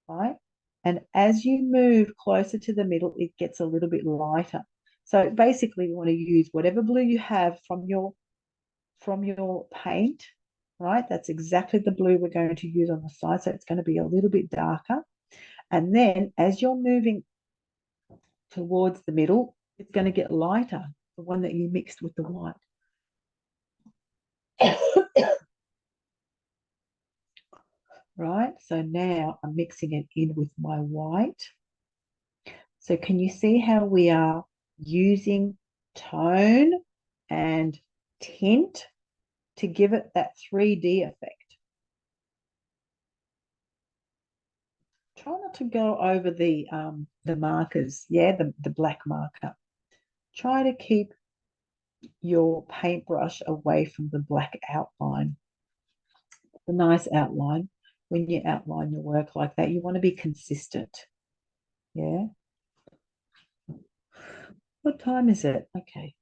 right? And as you move closer to the middle, it gets a little bit lighter. So basically, you want to use whatever blue you have from your paint, right? That's exactly the blue we're going to use on the side. So it's going to be a little bit darker. And then as you're moving towards the middle, it's going to get lighter, the one that you mixed with the white. Right, so now I'm mixing it in with my white. So can you see how we are using tone and tint to give it that 3D effect? Try not to go over the markers, yeah, the black marker. Try to keep your paintbrush away from the black outline. The nice outline. When you outline your work like that, you want to be consistent. Yeah. What time is it? Okay.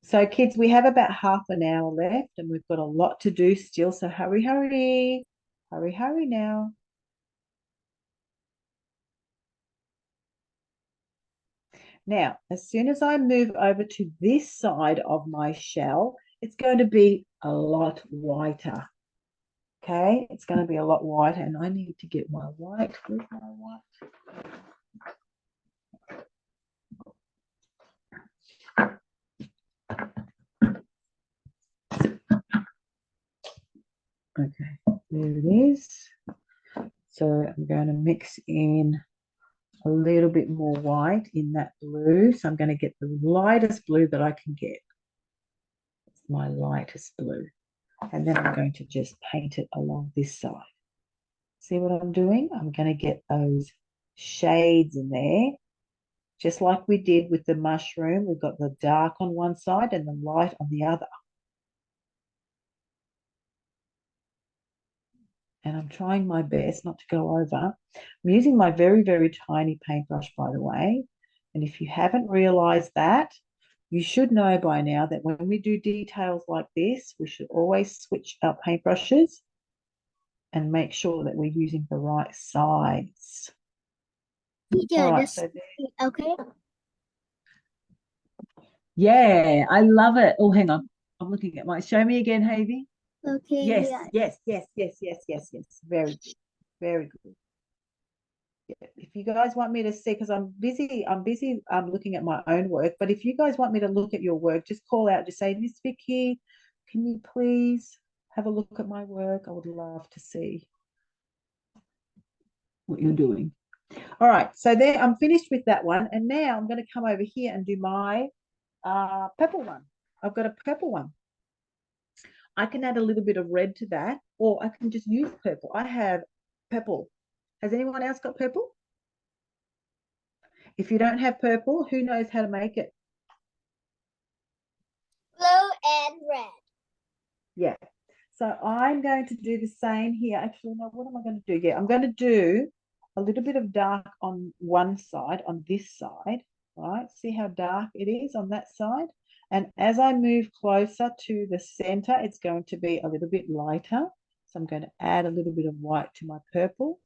So kids, we have about half an hour left and we've got a lot to do still. So hurry, hurry. Hurry, hurry now. Now, as soon as I move over to this side of my shell, it's going to be a lot whiter. Okay, it's going to be a lot whiter, and I need to get my white. Where's my white? Okay, there it is. So I'm going to mix in a little bit more white in that blue. So I'm going to get the lightest blue that I can get. It's my lightest blue. And then I'm going to just paint it along this side. See what I'm doing? I'm going to get those shades in there. Just like we did with the mushroom, we've got the dark on one side and the light on the other. And I'm trying my best not to go over. I'm using my very, very tiny paintbrush, by the way. And if you haven't realized that, you should know by now that when we do details like this, we should always switch our paintbrushes and make sure that we're using the right size. Teacher, All right, this so okay? yeah, I love it. Oh, hang on. I'm looking at my, show me again, Havy. Okay, Yes, yeah. yes, yes, yes, yes, yes, yes. Very good. Very good. Yeah. If you guys want me to see, because I'm busy looking at my own work, but if you guys want me to look at your work, just call out, just say, Miss Vicky, can you please have a look at my work? I would love to see what you're doing. All right, so there, I'm finished with that one. And now I'm going to come over here and do my purple one. I've got a purple one. I can add a little bit of red to that, or I can just use purple. I have purple. Has anyone else got purple? If you don't have purple, who knows how to make it? Blue and red. Yeah. So I'm going to do the same here. Actually, no, what am I going to do? Yeah, I'm going to do a little bit of dark on one side, on this side, right? See how dark it is on that side? And as I move closer to the center, it's going to be a little bit lighter. So I'm going to add a little bit of white to my purple.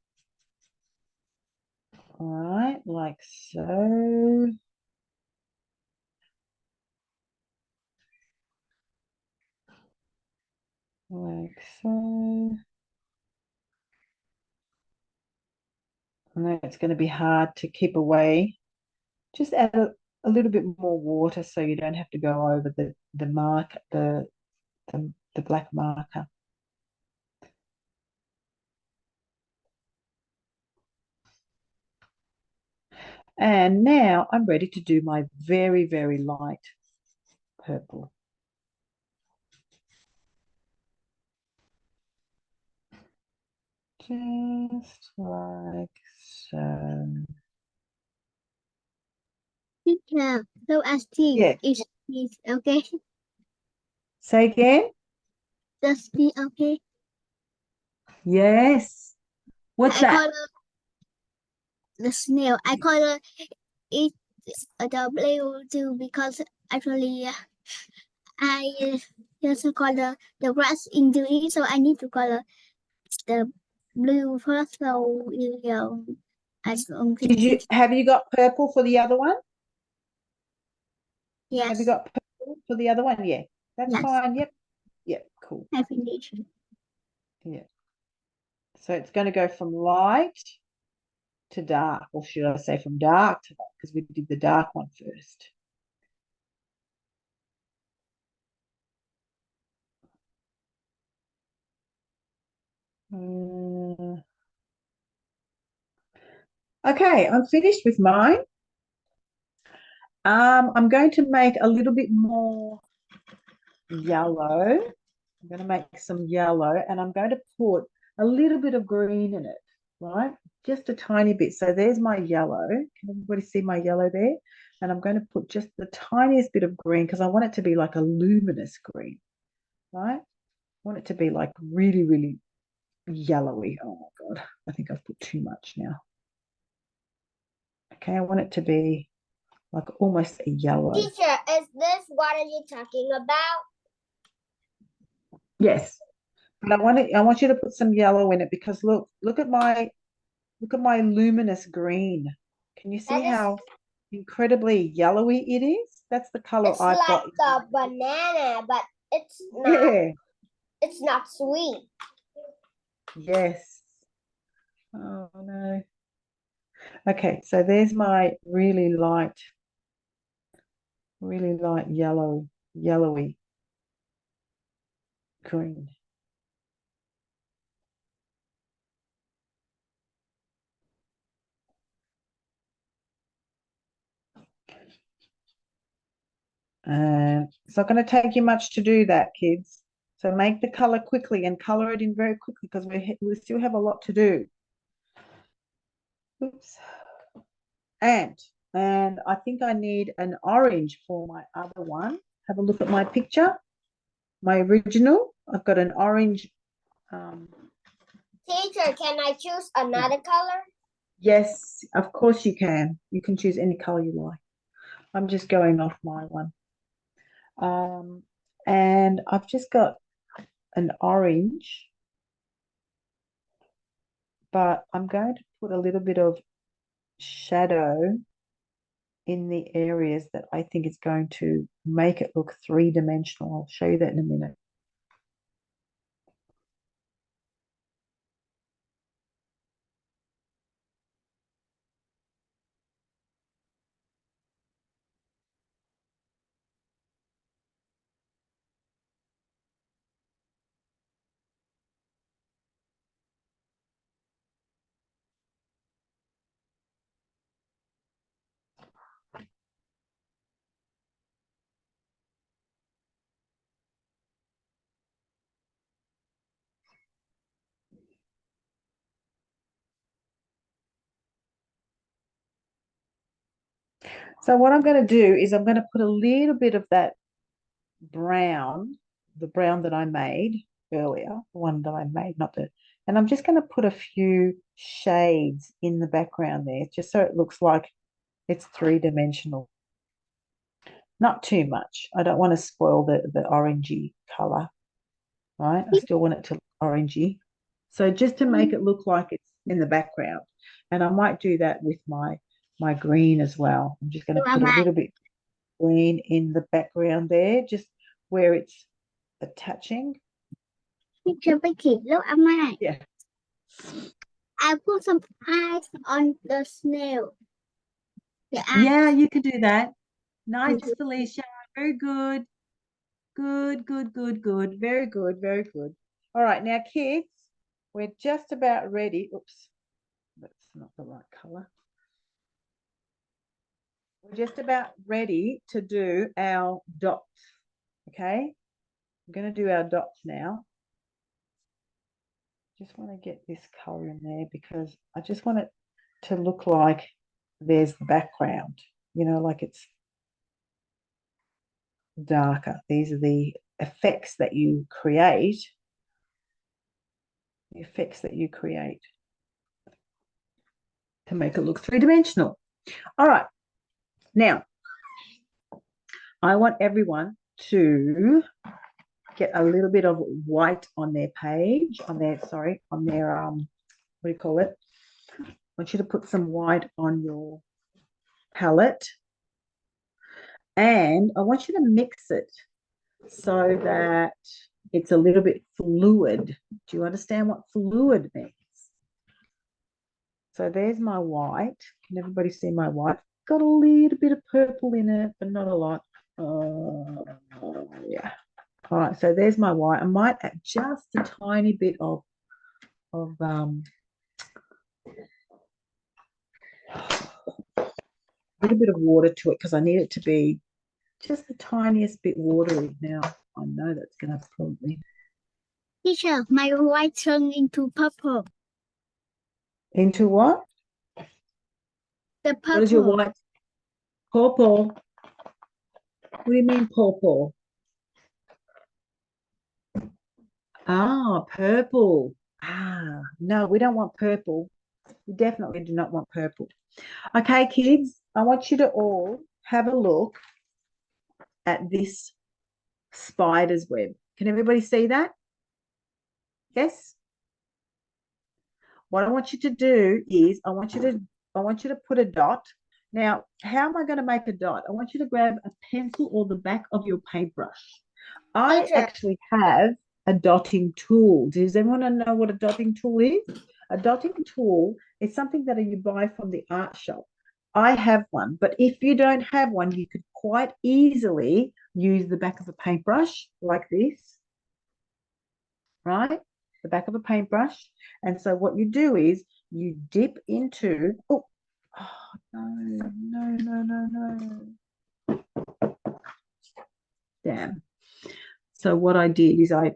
All right, like so. Like so. I know it's going to be hard to keep away. Just add a little bit more water so you don't have to go over the mark, the black marker. And now I'm ready to do my very, very light purple. Just like so. Teacher, so asking Yeah. is this okay? Say again? the snail. Okay. Yes. What's I that? call the snail. I call it the blue too because actually I just call the grass into it, so I need to call the blue first. So I don't think Have you got purple for the other one? Have you yes, got purple for the other one? Yeah, that's yes, fine. Yep. Yep, cool. I finished. Yeah. So it's going to go from light to dark, or should I say from dark to light, because we did the dark one first. Okay, I'm finished with mine. I'm going to make a little bit more yellow. I'm going to make some yellow, and I'm going to put a little bit of green in it, right? Just a tiny bit. So there's my yellow. Can everybody see my yellow there? And I'm going to put just the tiniest bit of green because I want it to be like a luminous green, right? I want it to be like really, really yellowy. Oh my God, I think I've put too much now. Okay, I want it to be like almost a yellow. Teacher, is this what are you talking about? Yes. And I want you to put some yellow in it because look at my luminous green. Can you see That is, how incredibly yellowy it is? That's the color it's I've like got. the banana, but it's Yeah. not sweet. Yes. Oh no. Okay, so there's my really light yellowy green. And it's not going to take you much to do that, kids. So make the color quickly and color it in very quickly because we still have a lot to do. Oops. And I think I need an orange for my other one. Have a look at my picture. My original, I've got an orange. Teacher, can I choose another color? Yes, of course you can. You can choose any color you like. I'm just going off my one. And I've just got an orange, but I'm going to put a little bit of shadow in the areas that I think is going to make it look three-dimensional. I'll show you that in a minute. So what I'm going to do is I'm going to put a little bit of that brown, the brown that I made earlier, the one that I made, and I'm just going to put a few shades in the background there, just so it looks like it's three-dimensional. Not too much. I don't want to spoil the orangey color, right? I still want it to look orangey. So just to make it look like it's in the background. And I might do that with my green as well. I'm just going to put a little bit green in the background there, just where it's attaching. Teacher Vicki, look at mine. Yeah. I put some eyes on the snail. The eyes. Yeah, you can do that. Nice, Felicia. Very good. Good, good, good, good. Very good, very good. All right, now, kids, we're just about ready. Oops, that's not the right color. We're just about ready to do our dots, okay? I'm going to do our dots now. Just want to get this color in there because I just want it to look like there's the background, like it's darker. These are the effects that you create, to make it look three-dimensional. All right. Now, I want everyone to get a little bit of white on their page, on their, what do you call it? I want you to put some white on your palette. And I want you to mix it so that it's a little bit fluid. Do you understand what fluid means? So there's my white. Can everybody see my white? Got a little bit of purple in it, but not a lot. Yeah. All right, so there's my white. I might add just a tiny bit of a little bit of water to it because I need it to be just the tiniest bit watery. Now, I know that's going to probably... Teacher, my white turned into purple. Into what? The purple. What is your white? Purple. What do you mean purple? Ah, purple. Ah, no, we don't want purple. We definitely do not want purple. Okay, kids, I want you to all have a look at this spider's web. Can everybody see that? Yes? What I want you to do is I want you to put a dot. Now, how am I going to make a dot? I want you to grab a pencil or the back of your paintbrush. I Teacher. actually have a dotting tool. Does everyone know what a dotting tool is? A dotting tool is something that you buy from the art shop. I have one, but if you don't have one, you could quite easily use the back of a paintbrush like this, right? The back of a paintbrush. And so what you do is you dip into, no. Damn. So what I did is I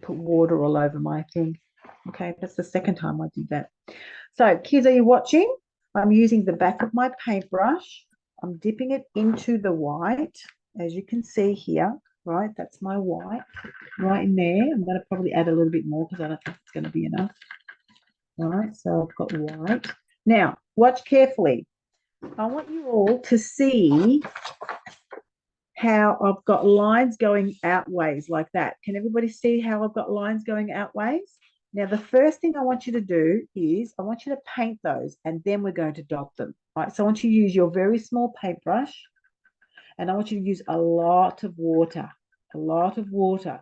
put water all over my thing. Okay, that's the second time I did that. So kids, are you watching? I'm using the back of my paintbrush. I'm dipping it into the white, as you can see here, right? That's my white right in there. I'm going to probably add a little bit more because I don't think it's going to be enough. All right, so I've got white. Now, watch carefully. I want you all to see how I've got lines going outways like that. Can everybody see how I've got lines going outways? Now, the first thing I want you to do is I want you to paint those and then we're going to dot them. Right, so I want you to use your very small paintbrush and I want you to use a lot of water, a lot of water.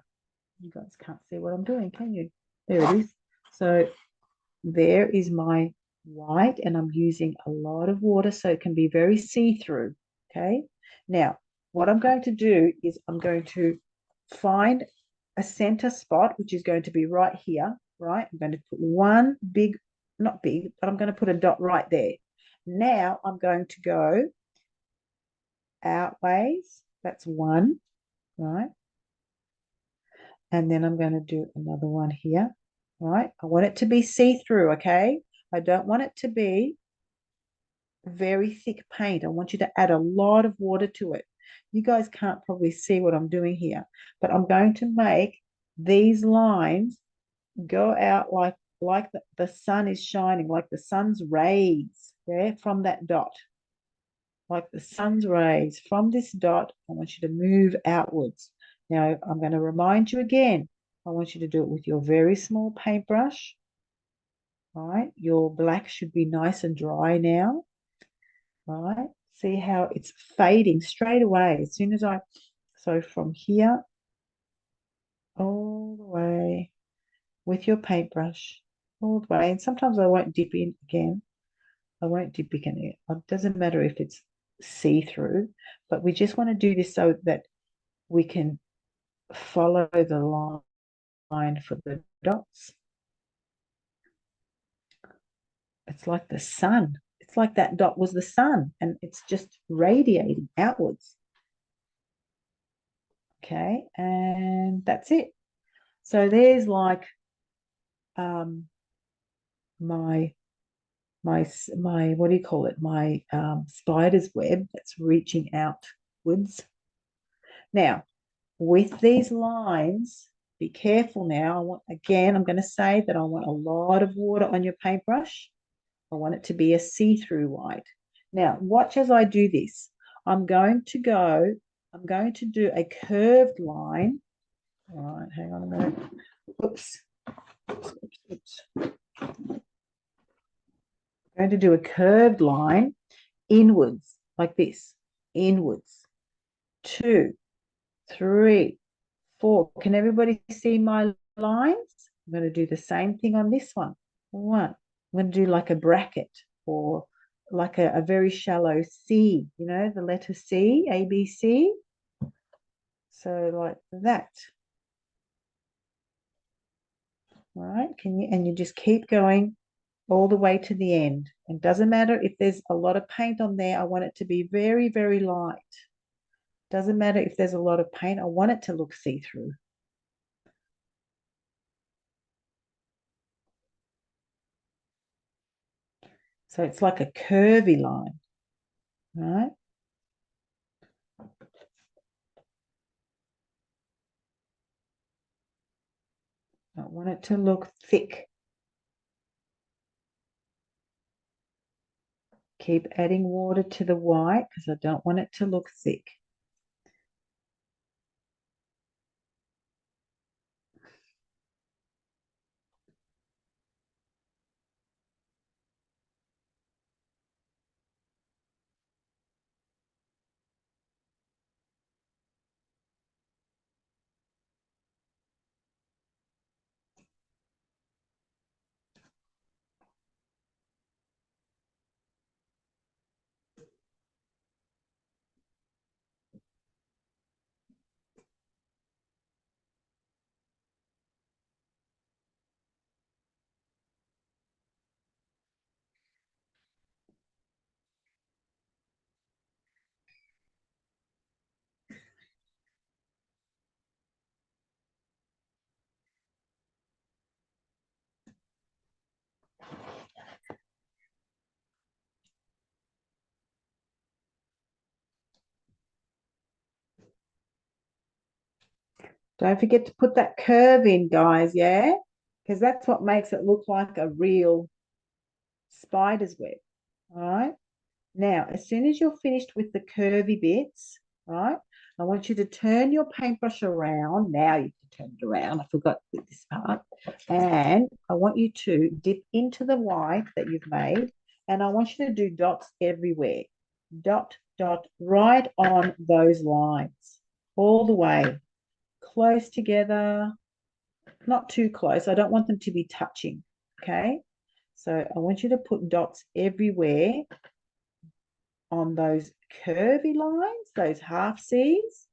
You guys can't see what I'm doing, can you? There it is. So there is my white and I'm using a lot of water so it can be very see-through, okay? Now, what I'm going to do is I'm going to find a center spot, which is going to be right here, right? I'm going to put one big, not big, but I'm going to put a dot right there. Now I'm going to go outways. That's one, right? And then I'm going to do another one here, right? I want it to be see-through, okay? I don't want it to be very thick paint. I want you to add a lot of water to it. You guys can't probably see what I'm doing here, but I'm going to make these lines go out like the sun is shining, like the sun's rays, yeah, from that dot. Like the sun's rays from this dot, I want you to move outwards. Now, I'm going to remind you again, I want you to do it with your very small paintbrush. All right, your black should be nice and dry now. All right, see how it's fading straight away as soon as so from here all the way with your paintbrush, all the way. And sometimes I won't dip in again. I won't dip in it. It doesn't matter if it's see-through, but we just want to do this so that we can follow the line for the dots. It's like the sun. It's like that dot was the sun and it's just radiating outwards. Okay, and that's it. So there's like my my what do you call it? My spider's web that's reaching outwards. Now, with these lines, be careful now. I'm going to say that I want a lot of water on your paintbrush. I want it to be a see-through white. Now, watch as I do this. I'm going to do a curved line. All right, hang on a minute. Oops. I'm going to do a curved line inwards, like this, inwards. 2, 3, 4. Can everybody see my lines? I'm going to do the same thing on this one. 1. I'm going to do like a bracket or like a very shallow C, you know, the letter C, A, B, C. So like that. All right, and you just keep going all the way to the end. It doesn't matter if there's a lot of paint on there. I want it to be very, very light. Doesn't matter if there's a lot of paint. I want it to look see-through. So it's like a curvy line, right? I want it to look thick. Keep adding water to the white because I don't want it to look thick. Don't forget to put that curve in, guys, yeah? Because that's what makes it look like a real spider's web, all right? Now, as soon as you're finished with the curvy bits, right, I want you to turn your paintbrush around. Now you can turn it around. I forgot this part. And I want you to dip into the white that you've made, and I want you to do dots everywhere. Dot, dot, right on those lines, all the way. Close together, not too close. I don't want them to be touching, okay? So I want you to put dots everywhere on those curvy lines, those half C's,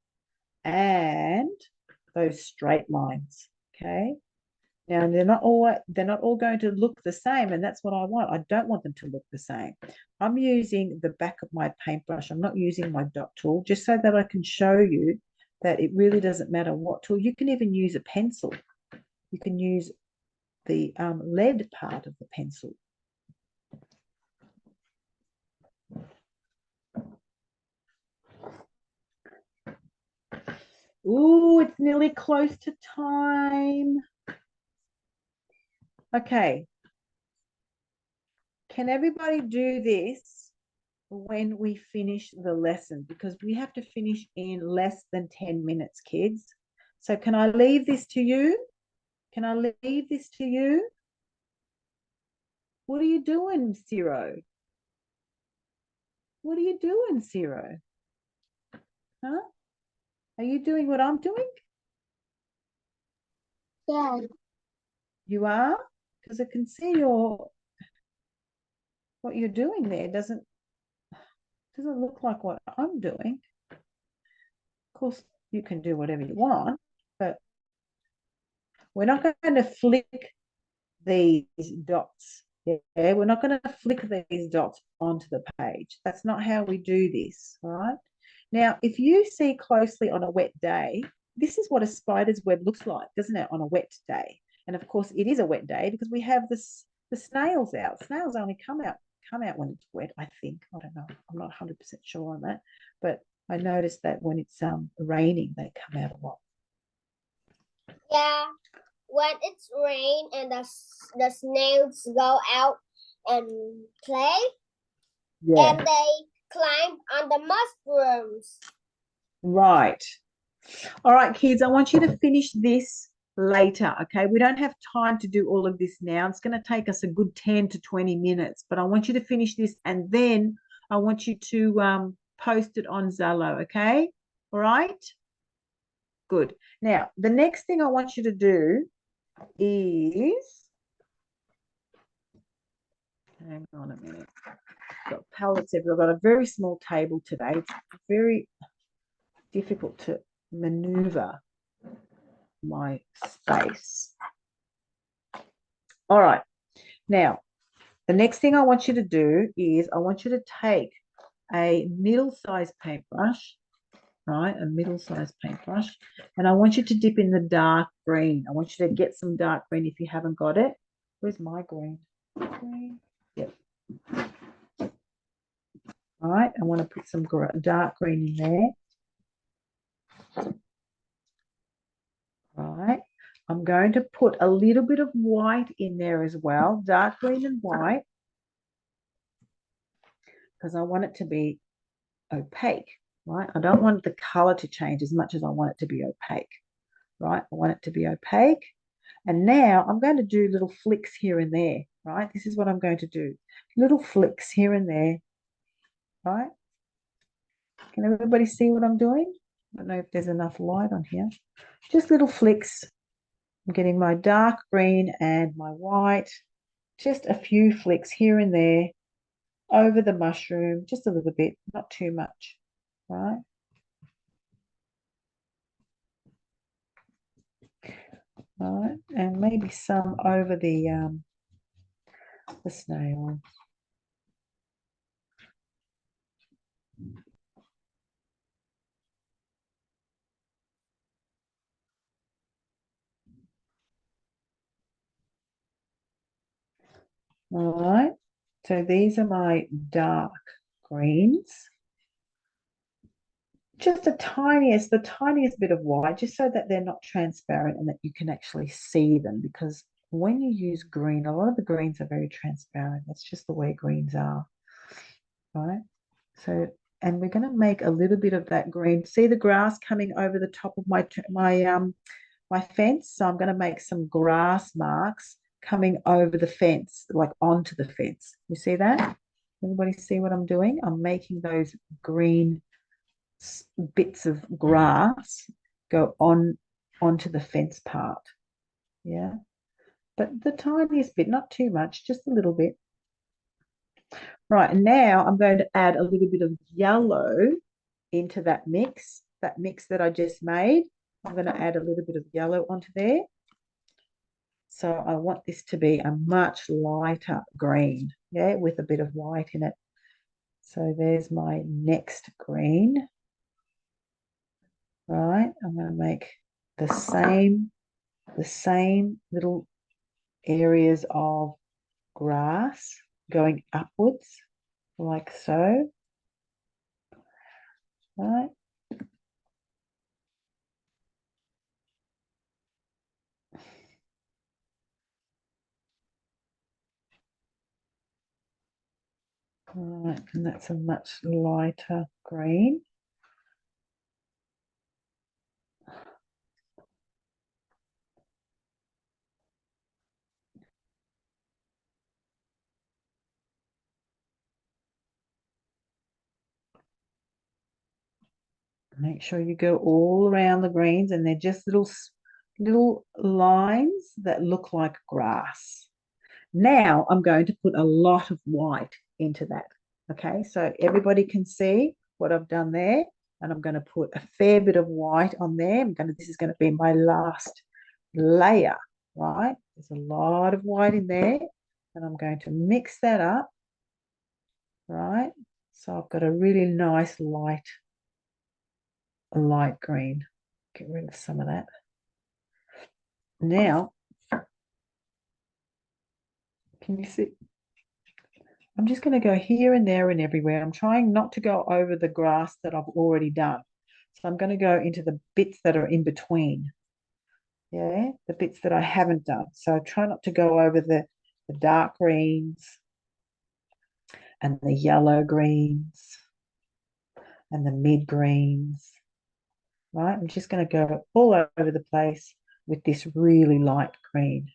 and those straight lines, okay? Now, they're not all going to look the same, and that's what I want. I don't want them to look the same. I'm using the back of my paintbrush. I'm not using my dot tool, just so that I can show you that it really doesn't matter what tool. You can even use a pencil. You can use the lead part of the pencil. Ooh, it's nearly close to time. Okay. Can everybody do this when we finish the lesson? Because we have to finish in less than 10 minutes, kids. So can I leave this to you? Can I leave this to you? What are you doing, Ciro? What are you doing, Ciro? Huh? Are you doing what I'm doing? Yeah. You are? Because I can see what you're doing there doesn't look like what I'm doing. Of course, you can do whatever you want, but we're not going to flick these dots. Yeah, we're not going to flick these dots onto the page. That's not how we do this, right? Now, if you see closely on a wet day, this is what a spider's web looks like, doesn't it, on a wet day? And of course, it is a wet day because we have the snails out. Snails only come out when it's wet, I think. I don't know. I'm not 100% sure on that. But I noticed that when it's raining, they come out a lot. Yeah, when it's rain and the snails go out and play, Yeah. and they climb on the mushrooms. Right. All right, kids, I want you to finish this later, okay? We don't have time to do all of this now. It's going to take us a good 10 to 20 minutes, but I want you to finish this and then I want you to post it on Zello, okay? All right? Good. Now, the next thing I want you to do is, hang on a minute. I've got pallets everywhere. I've got a very small table today. It's very difficult to maneuver my space. All right. Now, the next thing I want you to do is I want you to take a middle-sized paintbrush, right? A middle-sized paintbrush. And I want you to dip in the dark green. I want you to get some dark green if you haven't got it. Where's my green? Green. Yep. All right. I want to put some dark green in there. All right. I'm going to put a little bit of white in there as well, dark green and white, because I want it to be opaque, right? I don't want the color to change as much as I want it to be opaque, right? I want it to be opaque. And now I'm going to do little flicks here and there, right? This is what I'm going to do. Little flicks here and there, right? Can everybody see what I'm doing? I don't know if there's enough light on here. Just little flicks. I'm getting my dark green and my white. Just a few flicks here and there over the mushroom, just a little bit, not too much, right? Right, and maybe some over the snail. All right, so these are my dark greens. Just the tiniest bit of white, just so that they're not transparent and that you can actually see them, because when you use green, a lot of the greens are very transparent. That's just the way greens are, right? So, and we're going to make a little bit of that green. See the grass coming over the top of my fence? So I'm going to make some grass marks coming over the fence, like onto the fence. You see that? Everybody see what I'm doing? I'm making those green bits of grass go onto the fence part. Yeah. But the tiniest bit, not too much, just a little bit. Right, and now I'm going to add a little bit of yellow into that mix that I just made. I'm going to add a little bit of yellow onto there. So I want this to be a much lighter green, yeah, with a bit of white in it. So there's my next green. Right, I'm going to make the same little areas of grass going upwards, like so. Right. All right, and that's a much lighter green. Make sure you go all around the greens, and they're just little lines that look like grass. Now I'm going to put a lot of white into that. Okay, so everybody can see what I've done there, and I'm going to put a fair bit of white on there. This is going to be my last layer, right? There's a lot of white in there, and I'm going to mix that up, right? So I've got a really nice light green. Get rid of some of that. Now, can Can you see? I'm just going to go here and there and everywhere. I'm trying not to go over the grass that I've already done. So I'm going to go into the bits that are in between. Yeah, the bits that I haven't done. So try not to go over the dark greens and the yellow greens and the mid greens. Right, I'm just going to go all over the place with this really light green.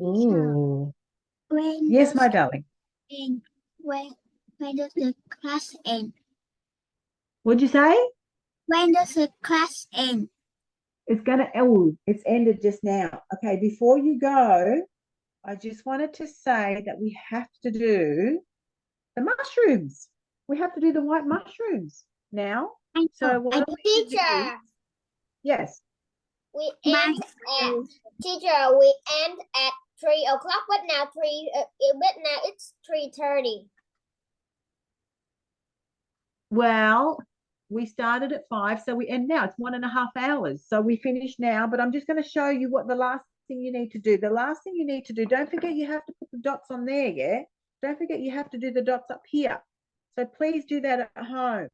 Ooh. When Yes, does my darling. end? When does the class end? What'd you say? When does the class end? It's ended just now. Okay, before you go, I just wanted to say that we have to do the mushrooms. We have to do the white mushrooms now. So what I want you to do- Teacher, yes. we My end at teacher. We end at 3 o'clock, but now it's 3:30. Well, we started at 5, so we end now. It's 1.5 hours. So we finish now, but I'm just going to show you what the last thing you need to do. The last thing you need to do, don't forget you have to put the dots on there, yeah? Don't forget you have to do the dots up here. So please do that at home.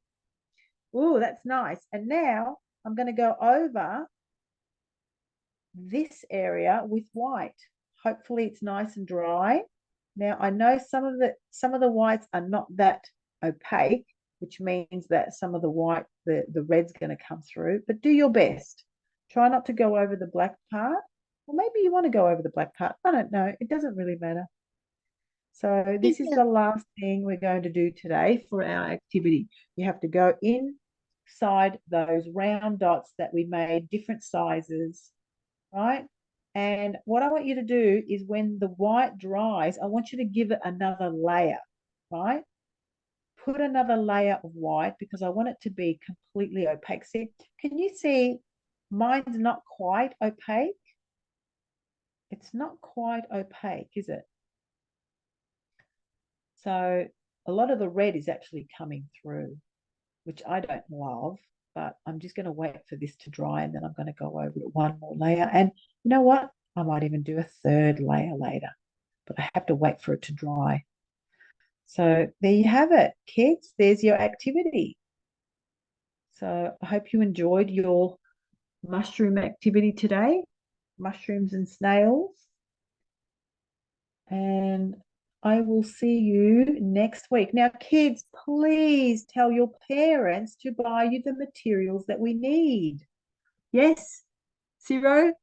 Oh, that's nice. And now I'm going to go over this area with white. Hopefully it's nice and dry. Now I know some of the whites are not that opaque, which means that some of the white, the red's going to come through, but do your best. Try not to go over the black part, or maybe you want to go over the black part. I don't know. It doesn't really matter. So this is the last thing we're going to do today for our activity. You have to go inside those round dots that we made, different sizes, right? And what I want you to do is when the white dries, I want you to give it another layer, right? Put another layer of white because I want it to be completely opaque. See, can you see mine's not quite opaque? It's not quite opaque, is it? So a lot of the red is actually coming through, which I don't love, but I'm just going to wait for this to dry and then I'm going to go over it one more layer. And you know what? I might even do a third layer later, but I have to wait for it to dry. So there you have it, kids. There's your activity. So I hope you enjoyed your mushroom activity today, mushrooms and snails. And I will see you next week. Now, kids, please tell your parents to buy you the materials that we need. Yes, Ciro?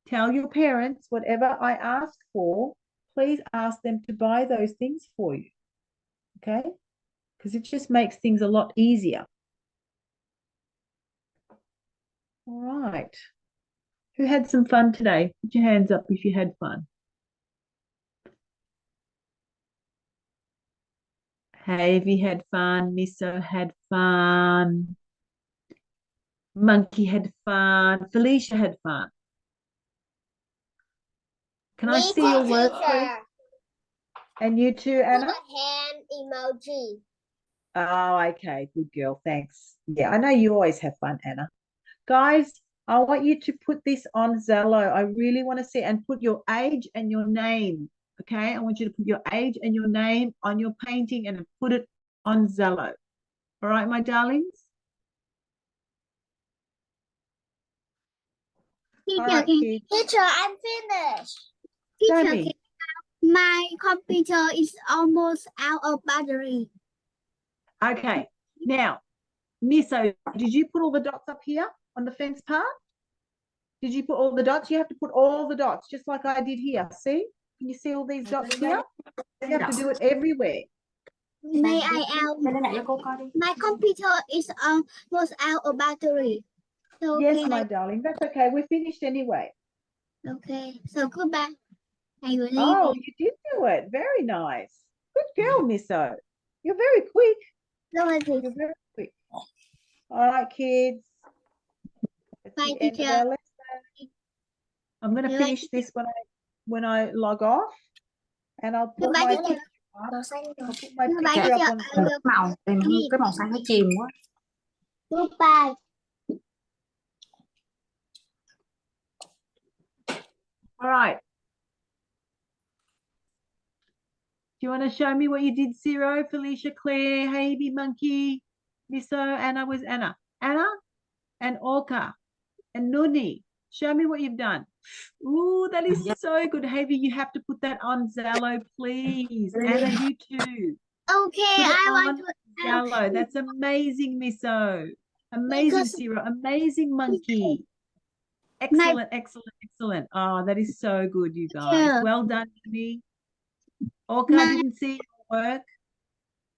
Tell your parents whatever I ask for, please ask them to buy those things for you. Okay? Because it just makes things a lot easier. All right. Who had some fun today? Put your hands up if you had fun. Havy had fun. Miso had fun. Monkey had fun. Felicia had fun. Can I see your work, please? And you too, Anna? Hand emoji. Oh, okay. Good girl. Thanks. Yeah, I know you always have fun, Anna. Guys, I want you to put this on Zello. I really want to see and put your age and your name. Okay, I want you to put your age and your name on your painting and put it on Zello. All right, my darlings? All right, kids. Teacher, I'm finished. Show Teacher, me. my computer is almost out of battery. Okay, now, Miso, did you put all the dots up here on the fence part? Did you put all the dots? You have to put all the dots, just like I did here. See? Can you see all these dots here? You have to do it everywhere. May I out? My computer is almost out of battery. So Yes, can my darling, that's okay. We're finished anyway. Okay, so goodbye. I will leave. Oh, you did do it. Very nice. Good girl, Miso. You're very quick. You're very quick. All right, kids. That's Bye, the end of teacher. our lesson. I'm going to Goodbye, finish this when I log off, and I'll put Goodbye, my teacher. Màu xanh rồi. I'll put my Goodbye, picture up teacher. on I top. will Màu đây nó cái màu xanh nó chìm quá. Goodbye. All right. Do you want to show me what you did, Zero, Felicia, Claire, Havy, Monkey, Misso, Anna? Where's Anna? Anna and Orca and Nuni. Show me what you've done. Ooh, that is so good. Havy, you have to put that on Zello, please. Anna, you too. Okay, Put it I want on to. Zello. That's amazing, Misso. Amazing, Because- Zero. Amazing, Monkey. Excellent, excellent, excellent. Oh, that is so good, you guys. Yeah. Well done, Nuni. Orca My- didn't see your work.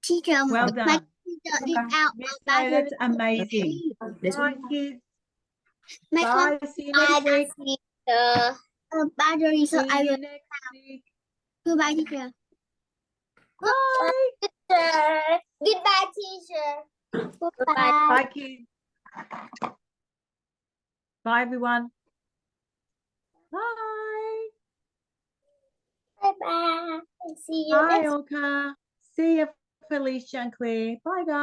Teacher, Well my done. teacher is out. Misso, Bye, that's amazing. Để All right, xuống. kids. My class, Bye. See you next week. battery, so See I you will. next week. Goodbye, teacher. Bye. Teacher. Goodbye, teacher. Goodbye. Bye, kids. Bye, everyone. Bye. Bye-bye. See you Bye, next Olka. See you, Felicia and Claire. Bye, guys.